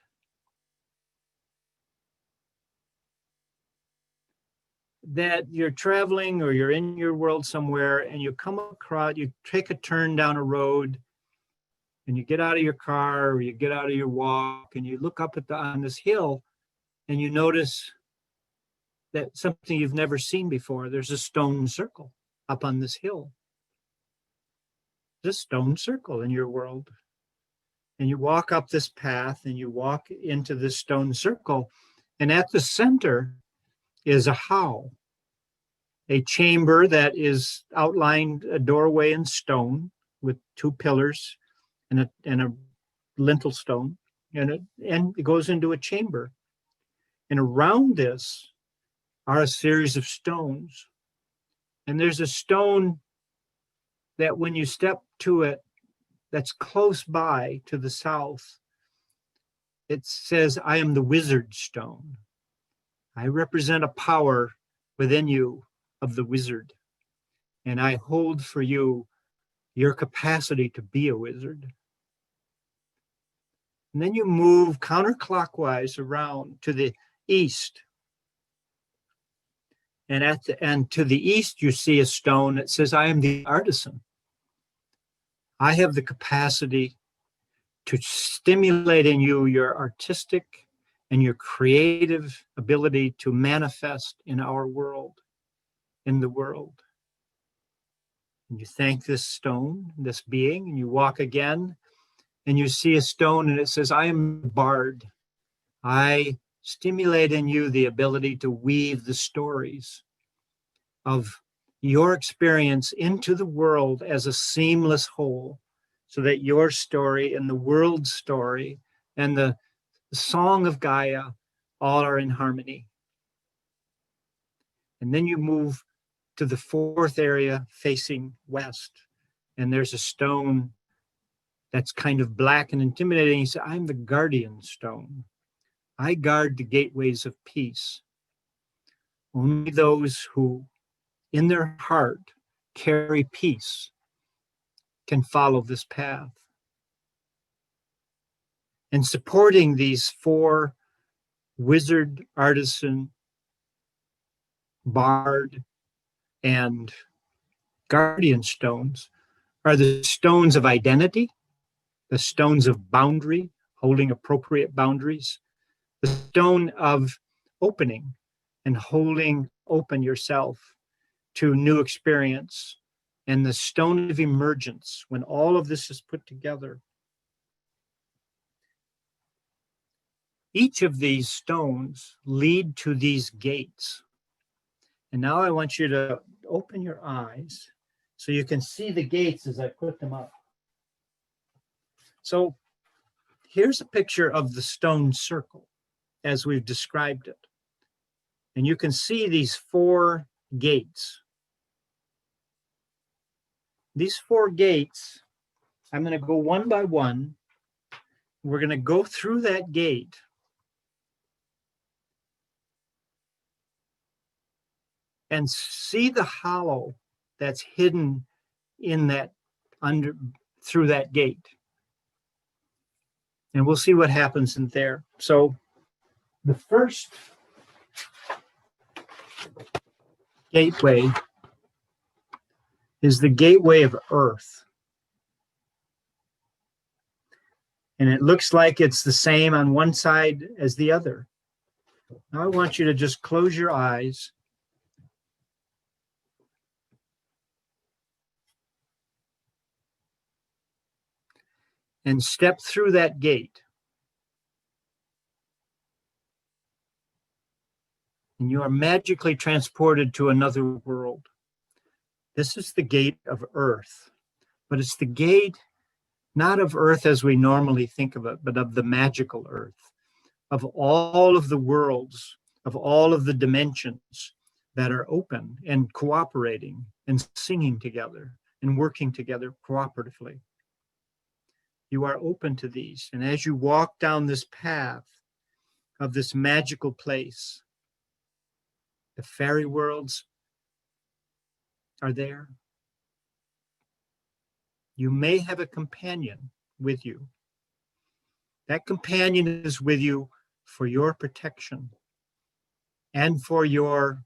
that you're traveling or you're in your world somewhere, and you come across, you take a turn down a road, and you get out of your car or you get out of your walk, and you look up at on this hill, and you notice that something you've never seen before. There's a stone circle up on this hill. There's a stone circle in your world. And you walk up this path, and you walk into this stone circle, and at the center is a how, a chamber that is outlined, a doorway in stone with 2 pillars and a lintel stone, and it goes into a chamber. And around this are a series of stones. And there's a stone that when you step to it, that's close by to the south, it says, I am the wizard stone. I represent a power within you of the wizard, and I hold for you your capacity to be a wizard. And then you move counterclockwise around to the east. And to the east, you see a stone that says, I am the artisan. I have the capacity to stimulate in you your artistic and your creative ability to manifest in our world, in the world. And you thank this stone, this being, and you walk again, and you see a stone, and it says, I am the bard. I stimulate in you the ability to weave the stories of your experience into the world as a seamless whole, so that your story and the world's story and the song of Gaia all are in harmony. And then you move to the fourth area facing west, and there's a stone that's kind of black and intimidating. He said, I'm the guardian stone. I guard the gateways of peace. Only those who in their heart carry peace can follow this path. And supporting these four wizard, artisan, bard, and guardian stones are the stones of identity, the stones of boundary, holding appropriate boundaries, the stone of opening and holding open yourself to new experience, and the stone of emergence when all of this is put together. Each of these stones lead to these gates. And now I want you to open your eyes so you can see the gates as I put them up. So here's a picture of the stone circle as we've described it. And you can see these four gates. These four gates, I'm going to go one by one. We're going to go through that gate. And see the hollow that's hidden in that through that gate. And we'll see what happens in there. So the first gateway is the gateway of earth. And it looks like it's the same on one side as the other. Now I want you to just close your eyes. And step through that gate. And you are magically transported to another world. This is the gate of earth, but it's the gate not of earth as we normally think of it, but of the magical earth, of all of the worlds, of all of the dimensions that are open and cooperating and singing together and working together cooperatively. You are open to these. And as you walk down this path of this magical place, the fairy worlds are there. You may have a companion with you. That companion is with you for your protection and for your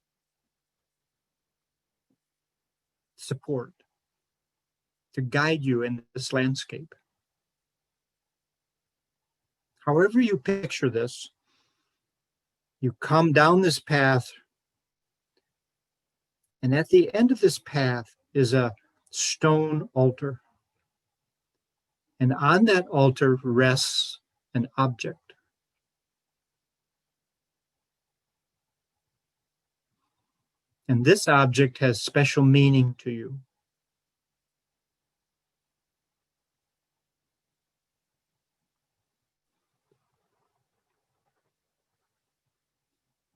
support, to guide you in this landscape. However you picture this, you come down this path, and at the end of this path is a stone altar. And on that altar rests an object. And this object has special meaning to you.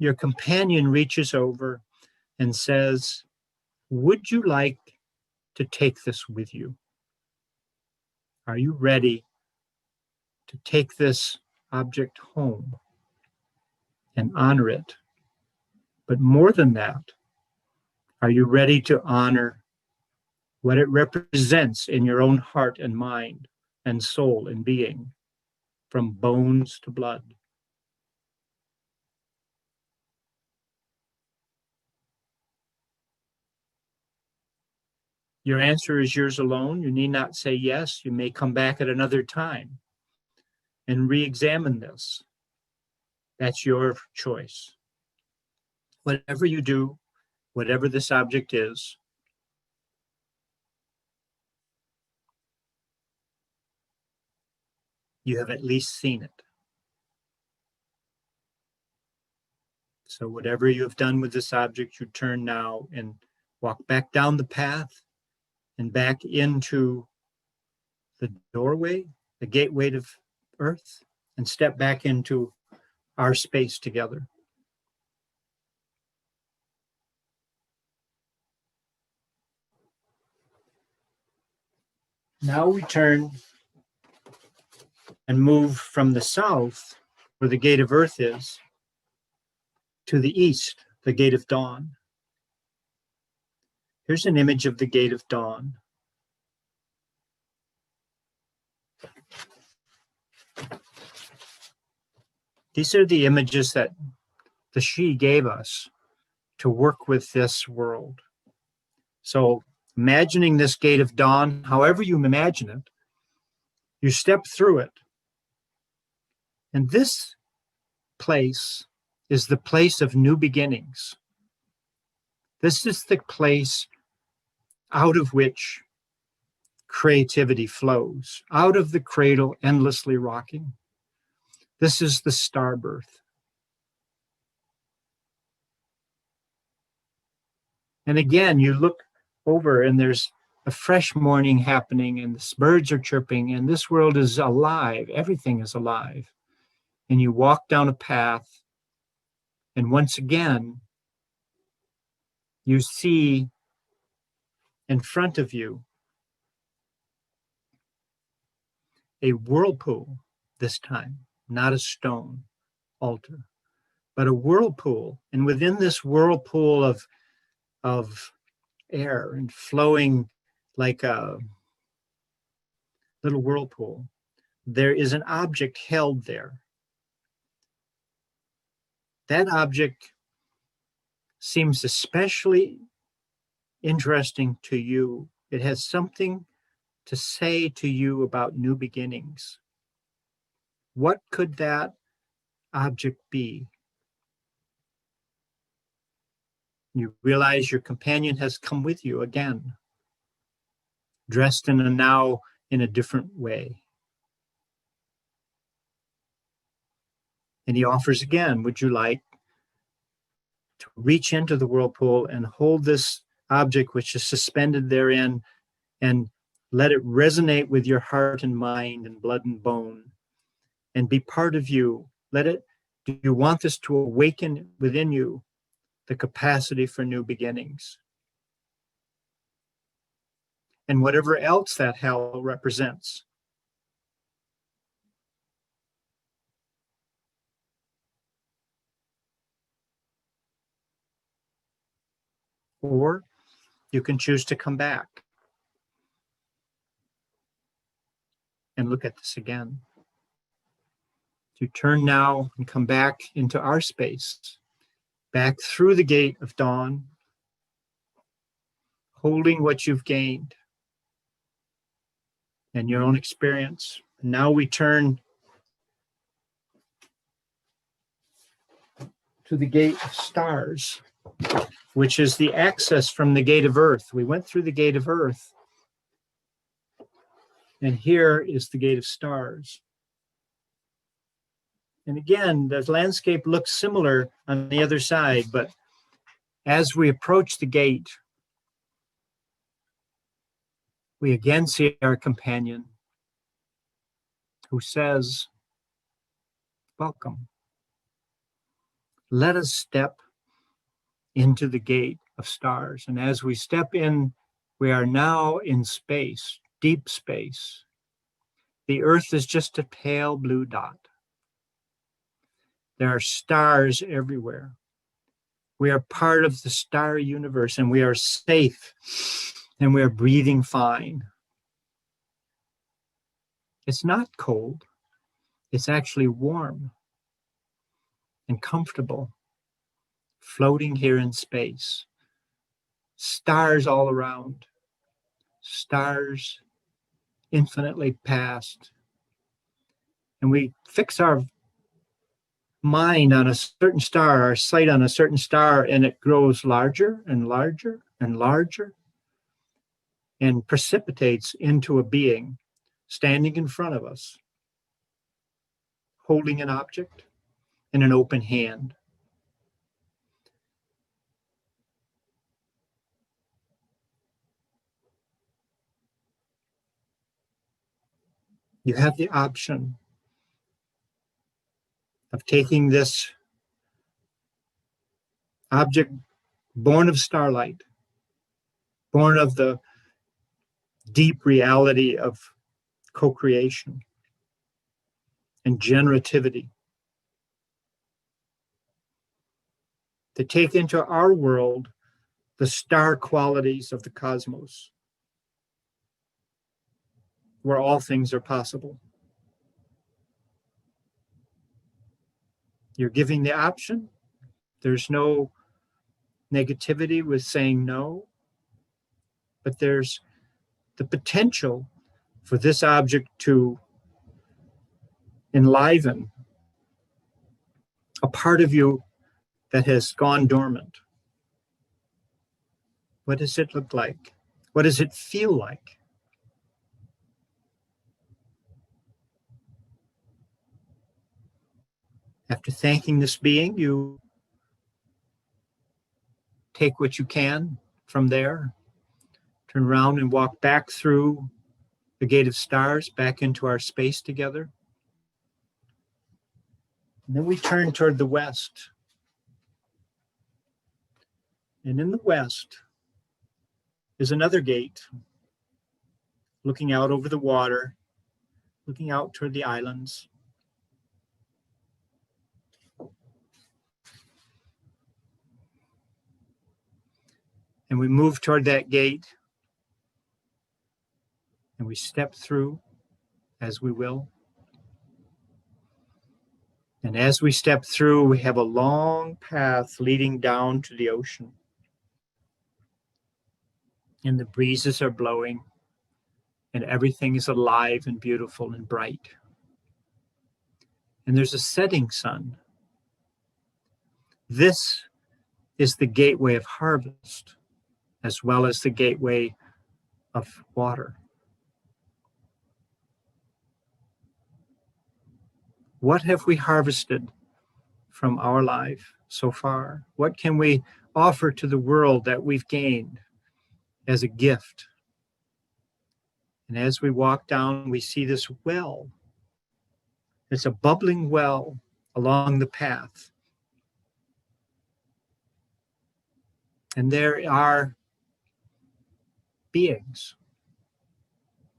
Your companion reaches over and says, would you like to take this with you? Are you ready to take this object home and honor it? But more than that, are you ready to honor what it represents in your own heart and mind and soul and being from bones to blood. Your answer is yours alone. You need not say yes. You may come back at another time and re-examine this. That's your choice. Whatever you do, whatever this object is, you have at least seen it. So whatever you have done with this object, you turn now and walk back down the path and back into the doorway, the gateway of earth, and step back into our space together. Now we turn and move from the south, where the gate of earth is, to the east, the gate of dawn. Here's an image of the gate of dawn. These are the images that the Sidhe gave us to work with this world. So imagining this gate of dawn, however you imagine it, you step through it. And this place is the place of new beginnings. This is the place out of which creativity flows, out of the cradle endlessly rocking. This is the star birth. And again, you look over and there's a fresh morning happening and the birds are chirping and this world is alive. Everything is alive. And you walk down a path and once again, you see in front of you a whirlpool this time, not a stone altar, but a whirlpool. And within this whirlpool of air and flowing like a little whirlpool, there is an object held there. That object seems especially interesting to you. It has something to say to you about new beginnings. What could that object be? You realize your companion has come with you again, dressed in a different way. And he offers again, would you like to reach into the whirlpool and hold this object which is suspended therein and let it resonate with your heart and mind and blood and bone and be part of you. Do you want this to awaken within you the capacity for new beginnings? And whatever else that hell represents. Or you can choose to come back and look at this again. You turn now and come back into our space, back through the gate of dawn, holding what you've gained and your own experience. And now we turn to the gate of stars, which is the access from the gate of earth. We went through the gate of earth, and here is the gate of stars. And again, the landscape looks similar on the other side, but as we approach the gate, we again see our companion who says, welcome. Let us step into the gate of stars. And as we step in, we are now in space, deep space. The earth is just a pale blue dot. There are stars everywhere. We are part of the star universe and we are safe and we are breathing fine. It's not cold. It's actually warm and comfortable, floating here in space. Stars all around, stars infinitely past. And we fix our mind on a certain star, our sight on a certain star, and it grows larger and larger and larger and precipitates into a being standing in front of us, holding an object in an open hand. You have the option of taking this object born of starlight, born of the deep reality of co-creation and generativity, to take into our world the star qualities of the cosmos, where all things are possible. You're giving the option. There's no negativity with saying no, but there's the potential for this object to enliven a part of you that has gone dormant. What does it look like? What does it feel like? After thanking this being, you take what you can from there, turn around and walk back through the gate of stars, back into our space together. And then we turn toward the west. And in the west is another gate, looking out over the water, looking out toward the islands. And we move toward that gate, and we step through as we will. And as we step through, we have a long path leading down to the ocean. And the breezes are blowing, and everything is alive and beautiful and bright. And there's a setting sun. This is the gateway of harvest, as well as the gateway of water. What have we harvested from our life so far? What can we offer to the world that we've gained as a gift? And as we walk down, we see this well. It's a bubbling well along the path. And there are beings,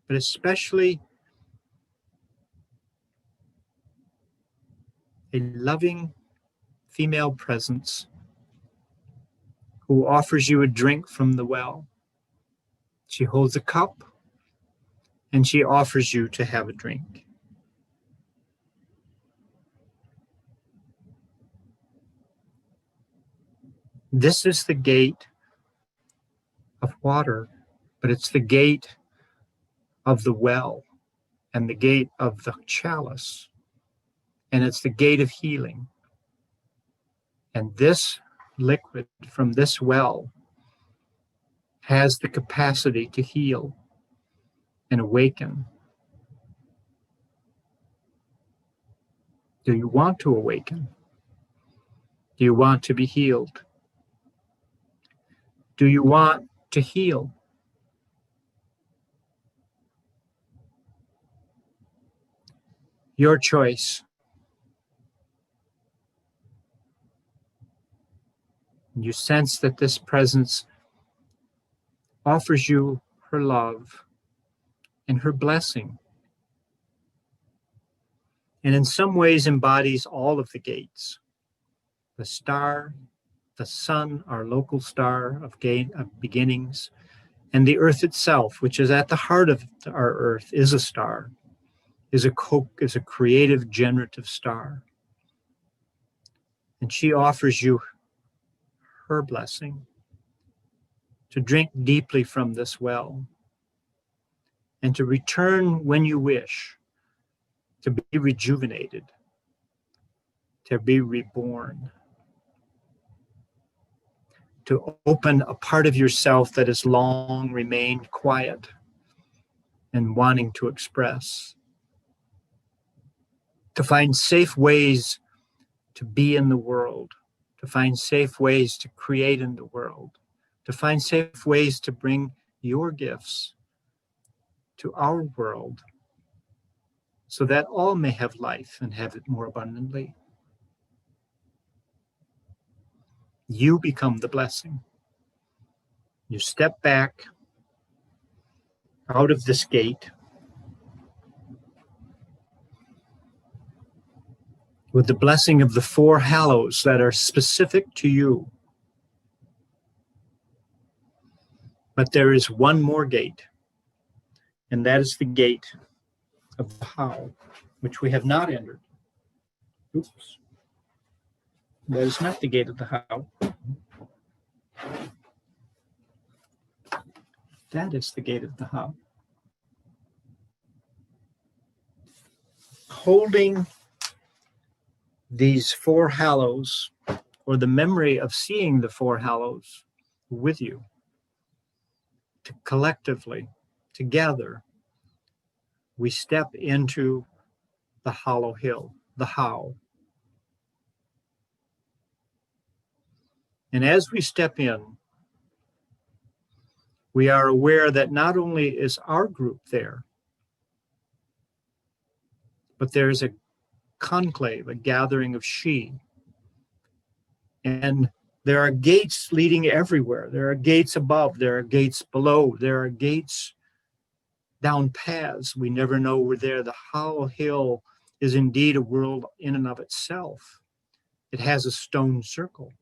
but especially a loving female presence who offers you a drink from the well. She holds a cup and she offers you to have a drink. This is the gate of water, but it's the gate of the well and the gate of the chalice, and it's the gate of healing. And this liquid from this well has the capacity to heal and awaken. Do you want to awaken? Do you want to be healed? Do you want to heal? Your choice. You sense that this presence offers you her love and her blessing, and in some ways embodies all of the gates. The star, the sun, our local star of beginnings, and the earth itself, which is at the heart of our earth, is a star. is a creative, generative star. And she offers you her blessing to drink deeply from this well and to return when you wish, to be rejuvenated, to be reborn, to open a part of yourself that has long remained quiet and wanting to express, to find safe ways to be in the world, to find safe ways to create in the world, to find safe ways to bring your gifts to our world so that all may have life and have it more abundantly. You become the blessing. You step back out of this gate with the blessing of the four hallows that are specific to you. But there is one more gate, and that is the gate of the how, which we have not entered. Oops. That is not the gate of the how. That is the gate of the how. Holding these four hallows, or the memory of seeing the four hallows with you, to collectively, together, we step into the hollow hill, the how. And as we step in, we are aware that not only is our group there, but there is a conclave, a gathering of she. And there are gates leading everywhere. There are gates above, there are gates below, there are gates down paths. We never know we're there. The hollow hill is indeed a world in and of itself. It has a stone circle.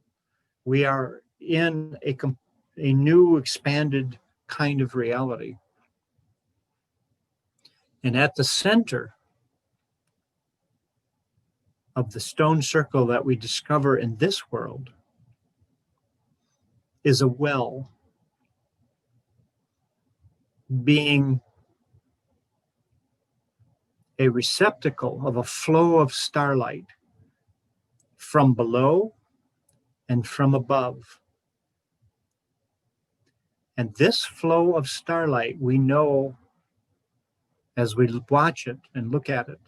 We are in a new expanded kind of reality. And at the center of the stone circle that we discover in this world is a well, being a receptacle of a flow of starlight from below and from above. And this flow of starlight, we know as we watch it and look at it,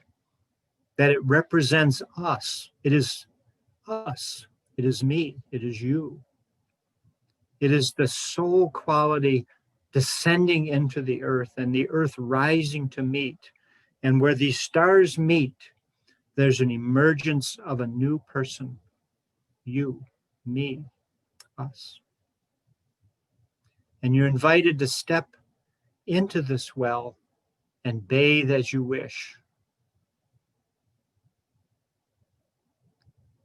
that it represents us. It is us. It is me. It is you. It is the soul quality descending into the earth and the earth rising to meet. And where these stars meet, there's an emergence of a new person. You, me, us. And you're invited to step into this well and bathe as you wish.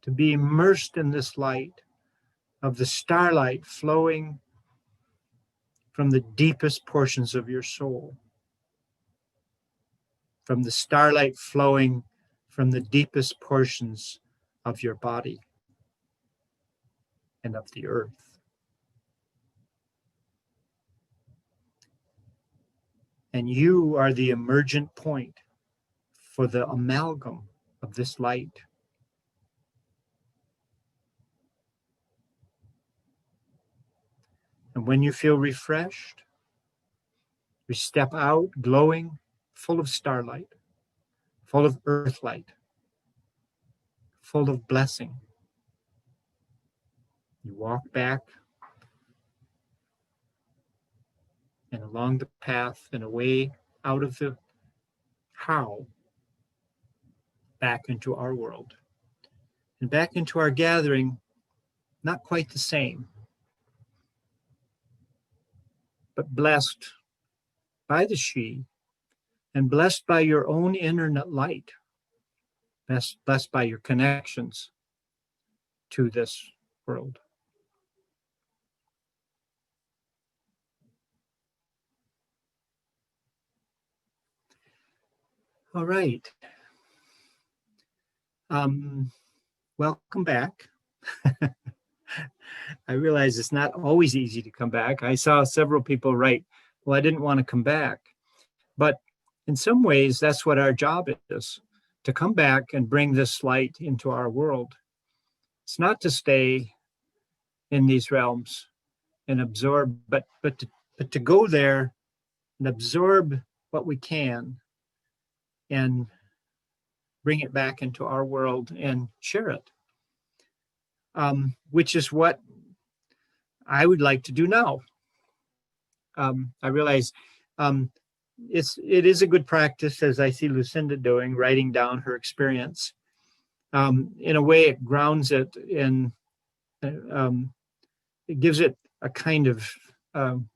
To be immersed in this light of the starlight flowing from the deepest portions of your soul. From the starlight flowing from the deepest portions of your body and of the earth. And you are the emergent point for the amalgam of this light. And when you feel refreshed, you step out glowing, full of starlight, full of earth light, full of blessing. You walk back and along the path and away out of the how, back into our world. And back into our gathering, not quite the same, but blessed by the she and blessed by your own inner light, blessed by your connections to this world. All right. Welcome back. I realize it's not always easy to come back. I saw several people write, well, I didn't want to come back. But in some ways, that's what our job is, to come back and bring this light into our world. It's not to stay in these realms and absorb, but to go there and absorb what we can and bring it back into our world and share it, which is what I would like to do now. I realize it is a good practice, as I see Lucinda doing, writing down her experience. In a way, it grounds it in, it gives it a kind of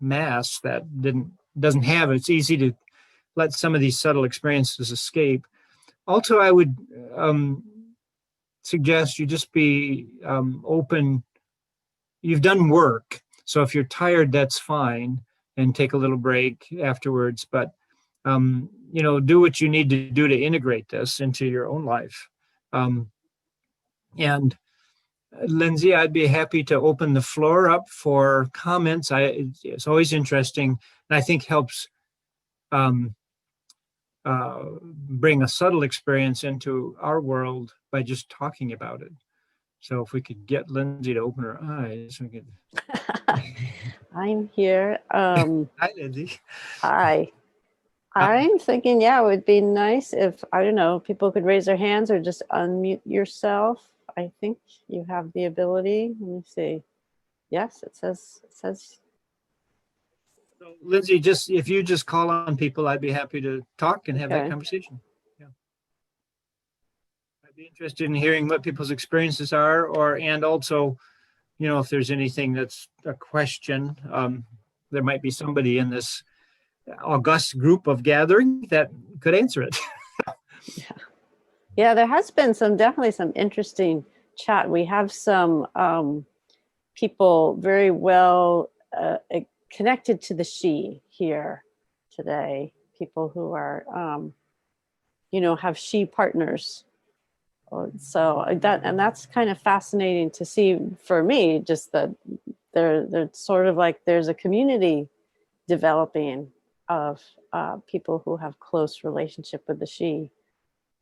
mass that doesn't have. It's easy to let some of these subtle experiences escape. Also, I would suggest you just be open. You've done work, so if you're tired, that's fine, and take a little break afterwards. But do what you need to do to integrate this into your own life. And Lindsay, I'd be happy to open the floor up for comments. It's always interesting, and I think helps bring a subtle experience into our world by just talking about it. So if we could get Lindsay to open her eyes, we could. I'm here. Hi, Lindsay. Hi. I'm thinking, yeah, it would be nice if, I don't know, people could raise their hands or just unmute yourself. I think you have the ability. Let me see. Yes, it says. So, Lindsay, if you just call on people, I'd be happy to talk and have that conversation. Yeah. I'd be interested in hearing what people's experiences are, and also, if there's anything that's a question, there might be somebody in this august group of gathering that could answer it. Yeah, there has been definitely some interesting chat. We have some people very well connected to the she here today. People who are, have she partners. So that's kind of fascinating to see for me. Just that they're sort of like there's a community developing of people who have close relationship with the she.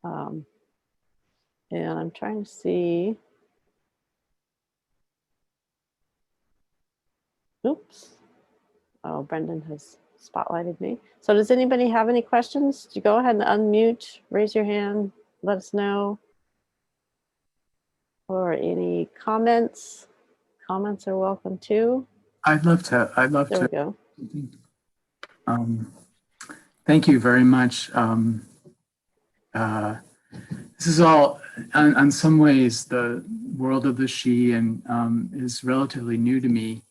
And I'm trying to see. Oops. Oh, Brendan has spotlighted me. So does anybody have any questions? You go ahead and unmute, raise your hand, let us know. Or any comments? Comments are welcome too. I'd love to. There we go. Thank you very much. This is all, in some ways, the world of the she and is relatively new to me.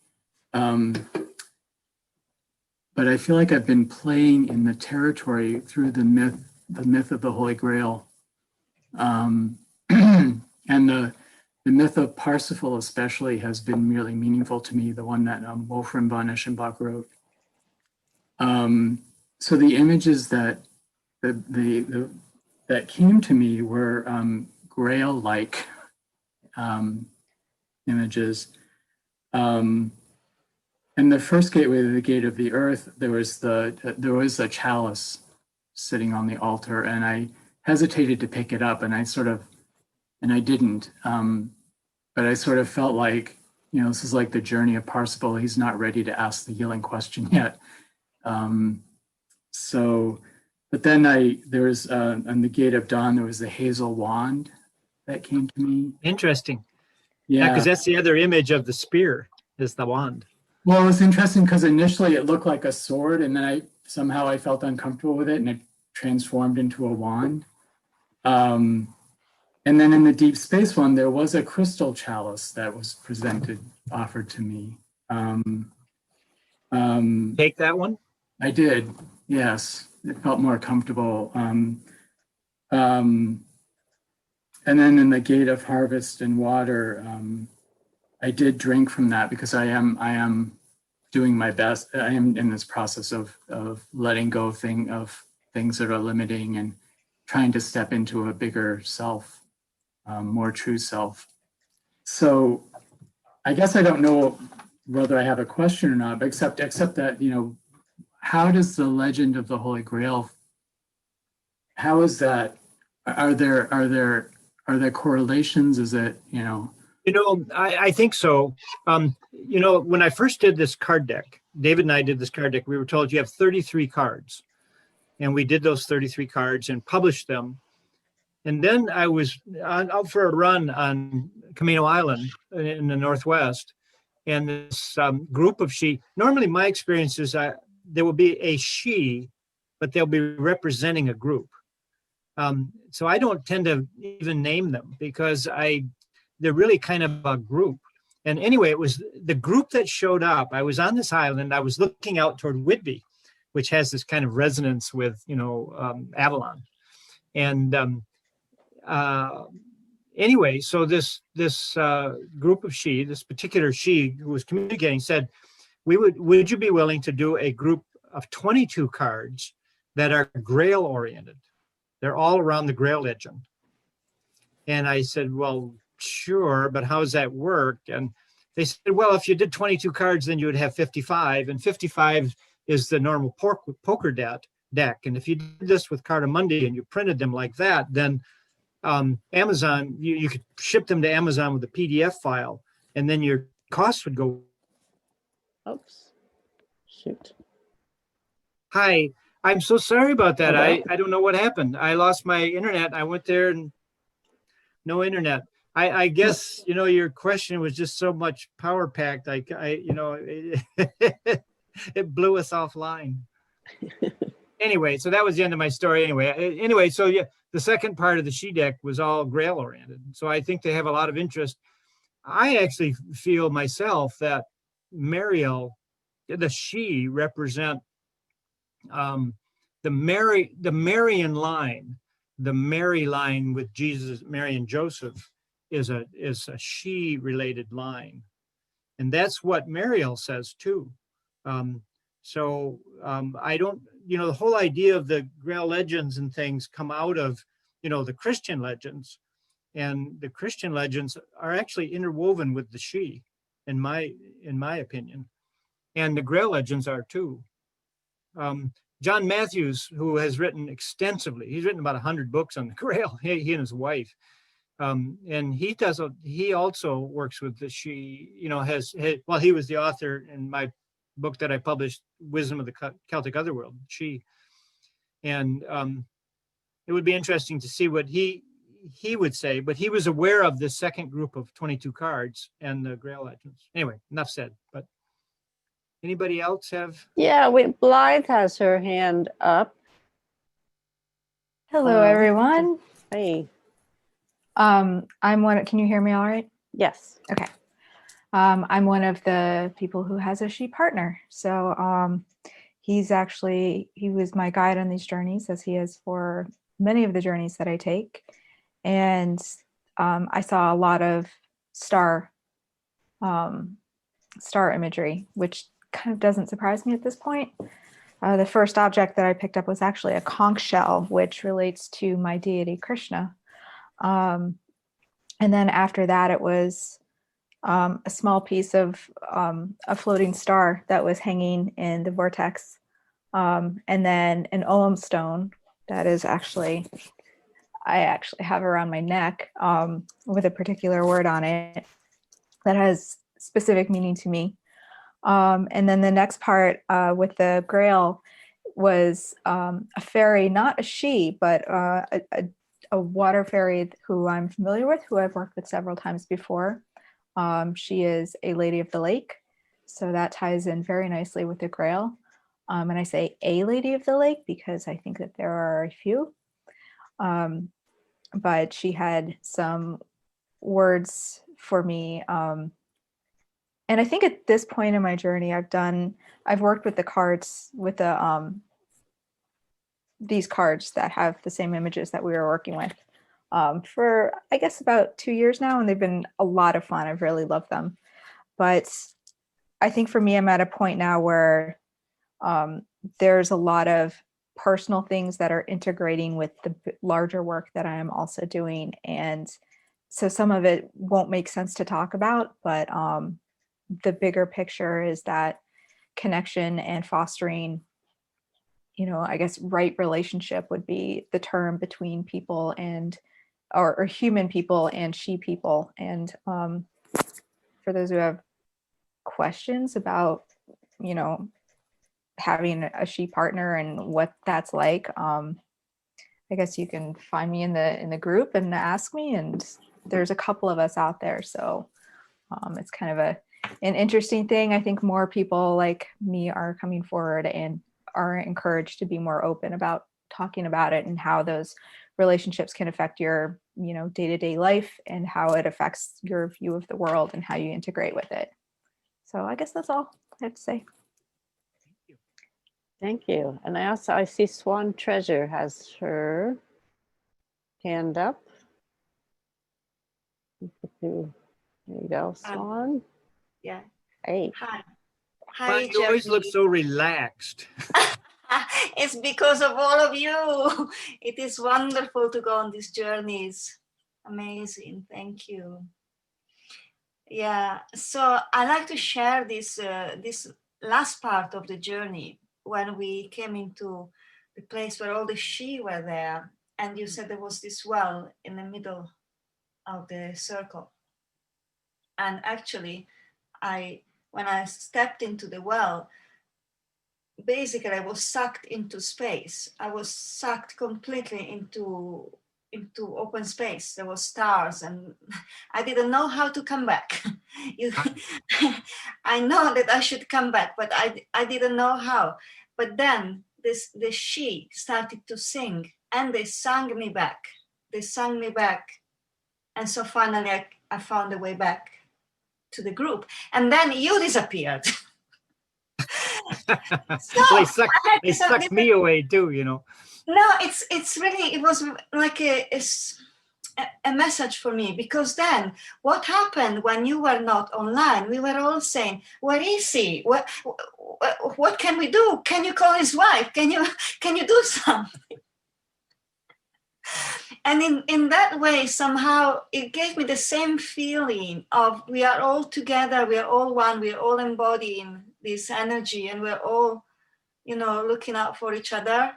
But I feel like I've been playing in the territory through the myth of the Holy Grail, and the myth of Parsifal especially has been really meaningful to me. The one that Wolfram von Eschenbach wrote. So the images that that came to me were Grail-like images. And the first gateway, the gate of the earth, there was a chalice sitting on the altar, and I hesitated to pick it up, and I didn't. But I sort of felt like, this is like the journey of Parsifal. He's not ready to ask the healing question yet. But then there was on the gate of dawn, there was the hazel wand that came to me. Interesting. Yeah, because that's the other image of the spear, is the wand. Well, it was interesting because initially it looked like a sword, and then I felt uncomfortable with it, and it transformed into a wand. And then in the deep space one, there was a crystal chalice that was offered to me. Take that one? I did, yes. It felt more comfortable. And then in the gate of harvest and water, I did drink from that because I am doing my best. I am in this process of letting go of things that are limiting trying to step into a bigger self, more true self. So I guess I don't know whether I have a question or not, but except that, you know, how does the legend of the Holy Grail, how is that, are there correlations? Is it, you know? You know, I think so. You know, when I first did this card deck, David and I did this card deck, we were told you have 33 cards. And we did those 33 cards and published them. And then I was out for a run on Camino Island in the Northwest. And this group of she, normally my experience is there will be a she, but they'll be representing a group. So I don't tend to even name them because they're really kind of a group. And anyway, it was the group that showed up. I was on this island. I was looking out toward Whidbey, which has this kind of resonance with, you know, Avalon. And anyway, so this group of she, this particular she who was communicating said, would you be willing to do a group of 22 cards that are Grail oriented? They're all around the Grail legend. And I said, well, sure, but how does that work? And they said, well, if you did 22 cards, then you would have 55, and 55 is the normal poker deck. And if you did this with Cardamundi and you printed them like that, then Amazon, you could ship them to Amazon with a PDF file, and then your costs would go. Oops. Shoot. Hi, I'm so sorry about that. Hello? I don't know what happened. I lost my internet. I went there and no internet. I guess, you know, your question was just so much power packed. You know, it blew us offline. Anyway, so that was the end of my story. Anyway, so yeah, the second part of the she deck was all Grail oriented. So I think they have a lot of interest. I actually feel myself that Mariel, the she, represent the Marian line, the Mary line with Jesus, Mary and Joseph is a she related line. And that's what Mariel says too. I don't, you know, the whole idea of the Grail legends and things come out of, you know, the Christian legends, and the Christian legends are actually interwoven with the she, in my opinion, and the Grail legends are too. John Matthews, who has written extensively, he's written about 100 books on the Grail, he and his wife. And he also works with the she, you know, well, he was the author in my book that I published, Wisdom of the Celtic Otherworld, she. And it would be interesting to see what he would say, but he was aware of the second group of 22 cards and the Grail legends. Anyway, enough said, but anybody else have? Yeah, Blythe has her hand up. Hello, everyone. Hey. Can you hear me all right? Yes. Okay. I'm one of the people who has a she partner. So he was my guide on these journeys, as he is for many of the journeys that I take. And I saw a lot of star imagery, which kind of doesn't surprise me at this point. The first object that I picked up was actually a conch shell, which relates to my deity Krishna. And then after that, it was a small piece of a floating star that was hanging in the vortex. And then an Om stone that is I actually have around my neck with a particular word on it that has specific meaning to me. And then the next part with the Grail was a fairy, not a she, but a water fairy who I'm familiar with, who I've worked with several times before. She is a lady of the lake, so that ties in very nicely with the Grail. And I say a lady of the lake because I think that there are a few. But she had some words for me. And I think at this point in my journey, I've worked with the cards, with these cards that have the same images that we were working with for, I guess, about 2 years now. And they've been a lot of fun. I've really loved them. But I think for me, I'm at a point now where there's a lot of personal things that are integrating with the larger work that I am also doing. And so some of it won't make sense to talk about, but the bigger picture is that connection and fostering, you know, I guess right relationship would be the term between people and or human people and she people. And for those who have questions about, you know, having a she partner and what that's like, I guess you can find me in the group and ask me. And there's a couple of us out there, so it's kind of an interesting thing. I think more people like me are coming forward and are encouraged to be more open about talking about it and how those relationships can affect your, you know, day-to-day life and how it affects your view of the world and how you integrate with it. So I guess that's all I have to say. Thank you. And I see Swan Treasure has her hand up. There you go, Swan. Yeah. Hey. Hi. Well, you always look so relaxed. It's because of all of you. It is wonderful to go on these journeys. Amazing. Thank you. Yeah. So I like to share this this last part of the journey when we came into the place where all the she were there, and you said there was this well in the middle of the circle. And actually, when I stepped into the well, basically I was sucked into space. I was sucked completely into open space. There were stars, and I didn't know how to come back. I know that I should come back, but I didn't know how. But then the she started to sing, and they sang me back. They sang me back, and so finally I found a way back to the group, and then you disappeared. So they sucked me away too, you know. No, it's really, it was like a message for me, because then what happened when you were not online? We were all saying, where is he? What can we do? Can you call his wife? Can you do something? And in that way, somehow it gave me the same feeling of we are all together, we are all one, we are all embodying this energy, and we're all, you know, looking out for each other.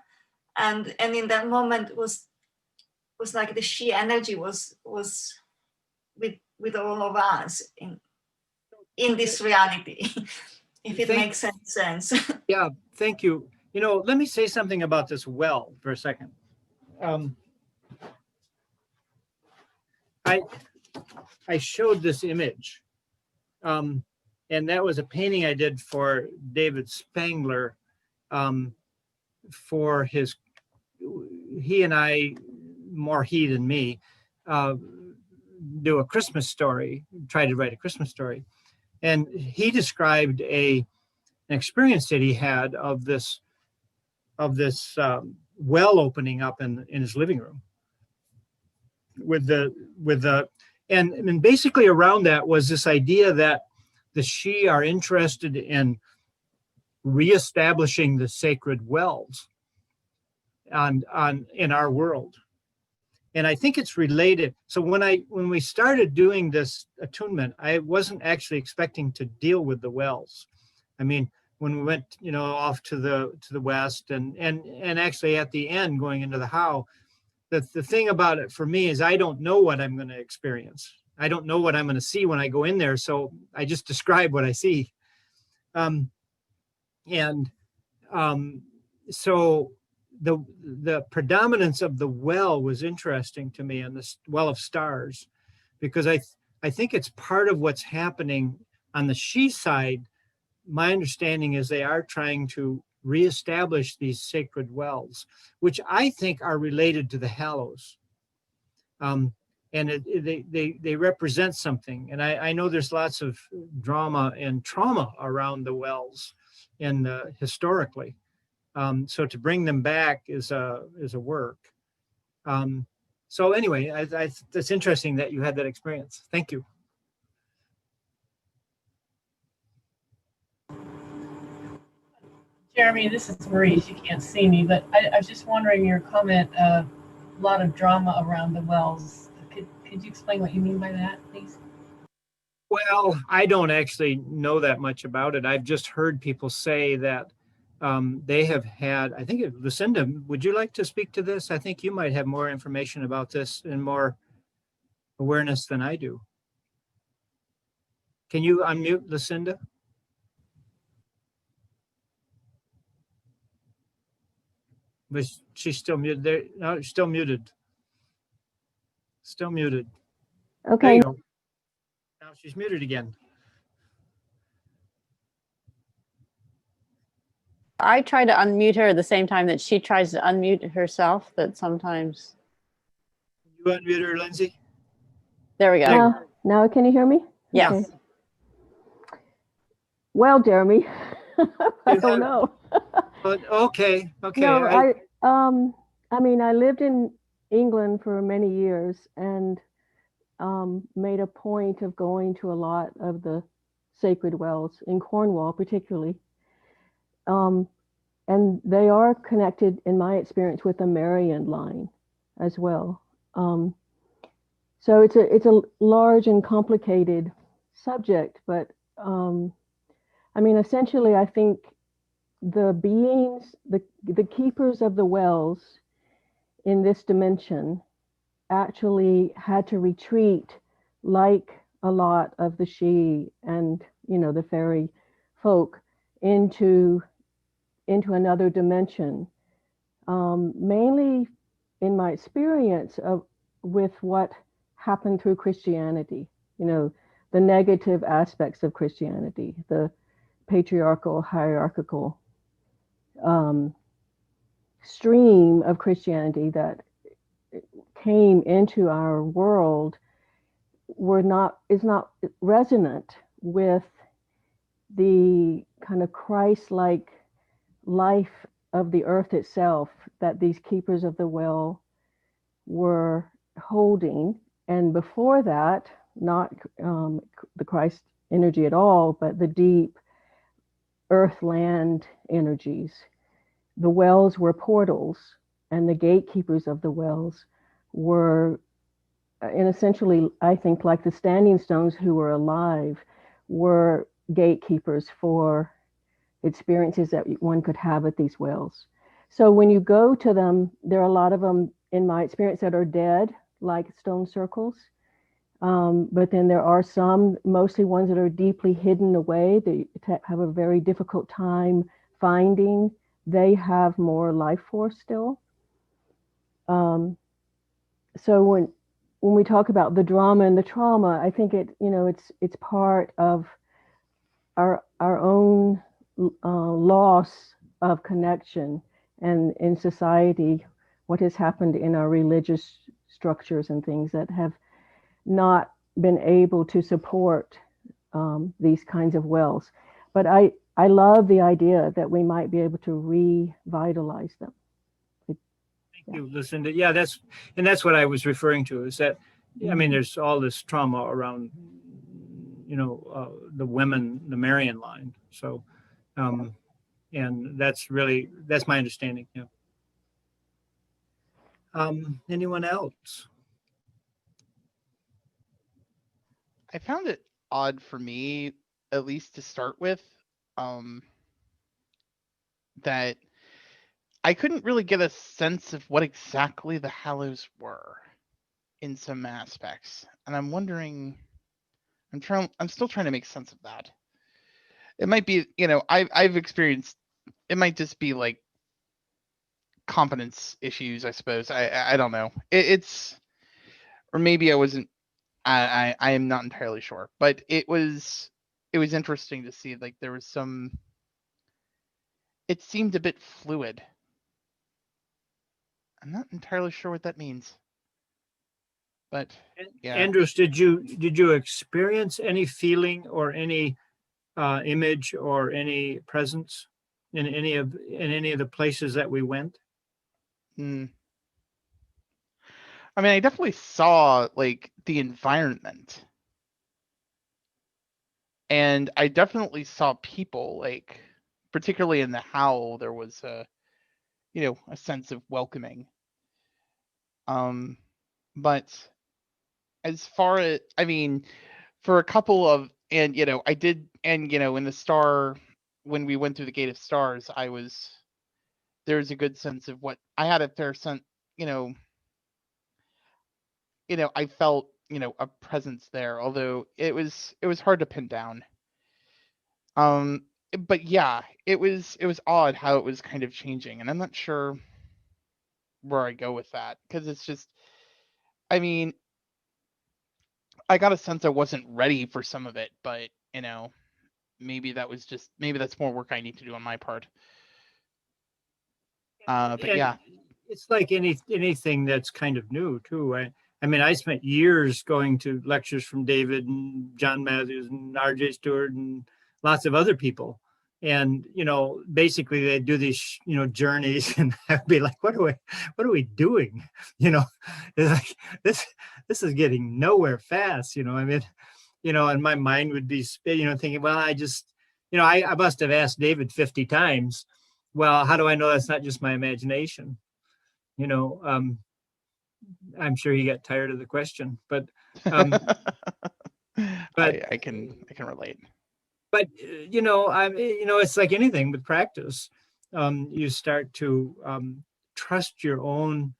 And in that moment was like the she energy was with all of us in this reality, if it makes sense. Yeah, thank you. You know, let me say something about this well for a second. I showed this image, and that was a painting I did for David Spangler, for his, he and I, more he than me, do a Christmas story, try to write a Christmas story. And he described an experience that he had of this well opening up in his living room and basically around that was this idea that the she are interested in reestablishing the sacred wells in our world. And I think it's related. So when we started doing this attunement, I wasn't actually expecting to deal with the wells. I mean, when we went, you know, off to the west and actually at the end going into the how, the thing about it for me is I don't know what I'm going to experience. I don't know what I'm going to see when I go in there. So I just describe what I see. So the predominance of the well was interesting to me, and this well of stars, because I think it's part of what's happening on the she side. My understanding is they are trying to reestablish these sacred wells, which I think are related to the hallows. And they represent something. And I know there's lots of drama and trauma around the wells historically. So to bring them back is a work. So anyway, it's interesting that you had that experience. Thank you. Jeremy, this is Maurice. You can't see me, but I was just wondering your comment, a lot of drama around the wells. Could you explain what you mean by that, please? Well, I don't actually know that much about it. I've just heard people say that they have had, I think, Lucinda, would you like to speak to this? I think you might have more information about this and more awareness than I do. Can you unmute Lucinda? But she's still muted there. No, still muted. Still muted. There Okay, you go. Now she's muted again. I try to unmute her at the same time that she tries to unmute herself, that sometimes. You unmute her, Lindsay? There we go. now can you hear me? Yes. Okay. Well, Jeremy, I don't know. But okay. No, I mean, I lived in England for many years and made a point of going to a lot of the sacred wells in Cornwall, particularly. And they are connected, in my experience, with the Marian line as well. So it's a large and complicated subject, but I mean, essentially, I think the beings, the keepers of the wells in this dimension actually had to retreat, like a lot of the Sidhe and, you know, the fairy folk, into another dimension, mainly in my experience with what happened through Christianity, you know, the negative aspects of Christianity, the patriarchal, hierarchical stream of Christianity that came into our world is not resonant with the kind of Christ-like life of the earth itself that these keepers of the well were holding. And before that, not the Christ energy at all, but the deep earth-land energies. The wells were portals, and the gatekeepers of the wells were, and essentially, I think, like the standing stones who were alive, were gatekeepers for experiences that one could have at these wells. So when you go to them, there are a lot of them, in my experience, that are dead, like stone circles. But then there are some, mostly ones that are deeply hidden away, they have a very difficult time finding. They have more life force still. So when we talk about the drama and the trauma, I think it's part of our own loss of connection, and in society, what has happened in our religious structures and things that have not been able to support these kinds of wells. But I love the idea that we might be able to revitalize them. Thank you, Lucinda. Yeah, that's what I was referring to, is that, I mean, there's all this trauma around, you know, the women, the Marian line. So, and that's my understanding. Yeah. Anyone else? I found it odd for me, at least to start with, that I couldn't really get a sense of what exactly the Hallows were in some aspects. And I'm wondering, I'm still trying to make sense of that. It might be, you know, I've experienced, it might just be like confidence issues, I suppose. I don't know. It's, or maybe I wasn't, I am not entirely sure, but it was interesting to see, like, there was some, it seemed a bit fluid. I'm not entirely sure what that means, but yeah. Andrews, did you experience any feeling or any image or any presence in any of the places that we went? I mean, I definitely saw, like, the environment, and I definitely saw people, like, particularly in the howl, there was a, you know, a sense of welcoming. But as far as, I mean, for a couple of, and, you know, I did, and, you know, in the star, when we went through the gate of stars, there's a good sense of what I had a fair sense, you know, I felt, you know, a presence there, although it was hard to pin down. But yeah, it was odd how it was kind of changing, and I'm not sure where I go with that, because it's just, I mean, I got a sense I wasn't ready for some of it, but, you know, maybe that's more work I need to do on my part. But And yeah, it's like anything that's kind of new too. I mean, I spent years going to lectures from David and John Matthews and R.J. Stewart and lots of other people. And, you know, basically they do these, you know, journeys, and I'd be like, what are we doing? You know, it's like, this is getting nowhere fast, you know, I mean, you know, and my mind would be, you know, thinking, well, I just, you know, I must have asked David 50 times. Well, how do I know that's not just my imagination? You know, I'm sure he got tired of the question, but I can relate. But you know, you know, it's like anything with practice. You start to trust your own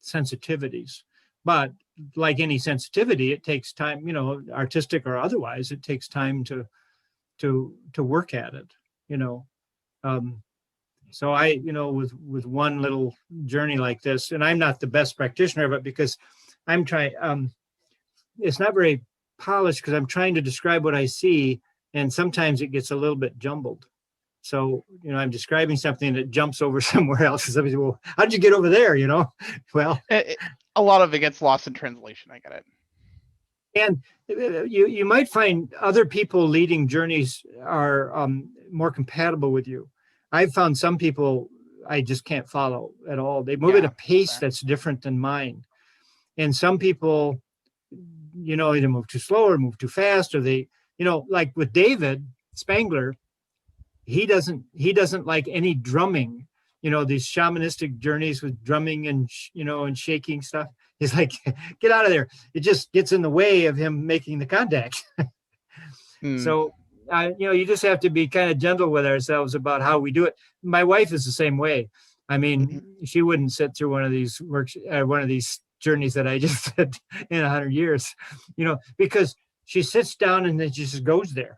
sensitivities, but like any sensitivity, it takes time. You know, artistic or otherwise, it takes time to work at it. You know. So I, you know, with one little journey like this, and I'm not the best practitioner of it because I'm trying, it's not very polished because I'm trying to describe what I see, and sometimes it gets a little bit jumbled. So, you know, I'm describing something that jumps over somewhere else. And somebody says, well, how did you get over there? You know, well, a lot of it gets lost in translation. I get it. And you might find other people leading journeys are more compatible with you. I've found some people I just can't follow at all. They move at a pace that's different than mine. And some people, you know, either move too slow or move too fast, or they, you know, like with David Spangler, he doesn't like any drumming, you know, these shamanistic journeys with drumming and, you know, and shaking stuff. He's like, get out of there. It just gets in the way of him making the contact. So, you know, you just have to be kind of gentle with ourselves about how we do it. My wife is the same way. I mean, she wouldn't sit through one of these journeys that I just did in 100 years, you know, because she sits down and then she just goes there,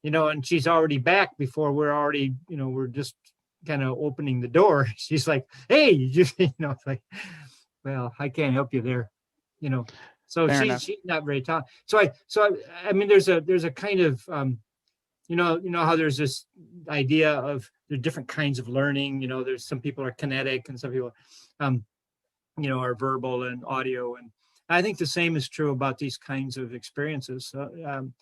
you know, and she's already back before we're already, you know, we're just kind of opening the door. She's like, hey, you know, it's like, well, I can't help you there, you know. So she's not very tall. So I mean, there's a kind of, you know how there's this idea of there's different kinds of learning. You know, there's some people are kinetic and some people, you know, are verbal and audio. And I think the same is true about these kinds of experiences. You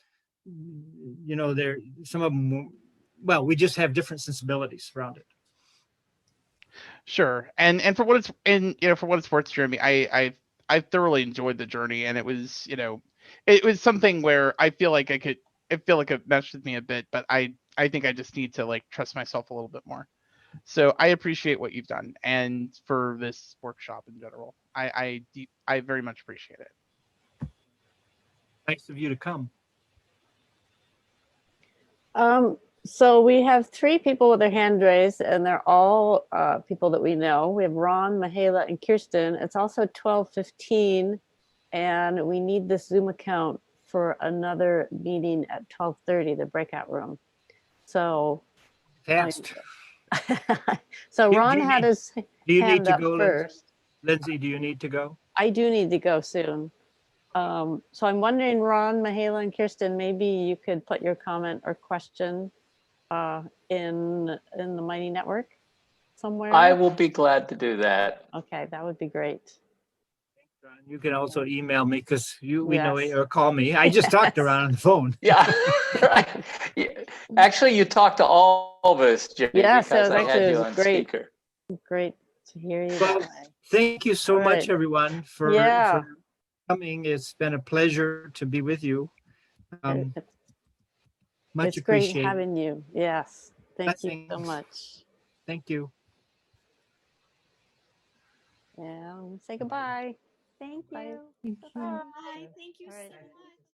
know, some of them, well, we just have different sensibilities around it. Sure. And for what it's worth, Jeremy, I thoroughly enjoyed the journey, and it was, you know, it was something where I feel like it meshed with me a bit, but I think I just need to like trust myself a little bit more. So I appreciate what you've done, and for this workshop in general, I very much appreciate it. Nice of you to come. So we have 3 people with their hand raised, and they're all people that we know. We have Ron, Mihaela, and Kirsten. It's also 12:15, and we need this Zoom account for another meeting at 12:30, the breakout room. So fast. So Ron had his hand up first. Lindsay, do you need to go? I do need to go soon. So I'm wondering, Ron, Mihaela, and Kirsten, maybe you could put your comment or question in the Mighty Network somewhere. I will be glad to do that. Okay, that would be great. You can also email me because we know it, or call me. I just talked to Ron on the phone. Yeah, right. Yeah. Actually, you talked to all of us, Jimmy, because I had you on speaker. Great to hear you. Well, thank you so much, everyone, for coming. It's been a pleasure to be with you. Much It's great appreciated. having you. Yes. Thank you so Blessings. much. Thank you. Yeah. Say goodbye. Thank Bye. you. Bye-bye. Thank you All right. so much.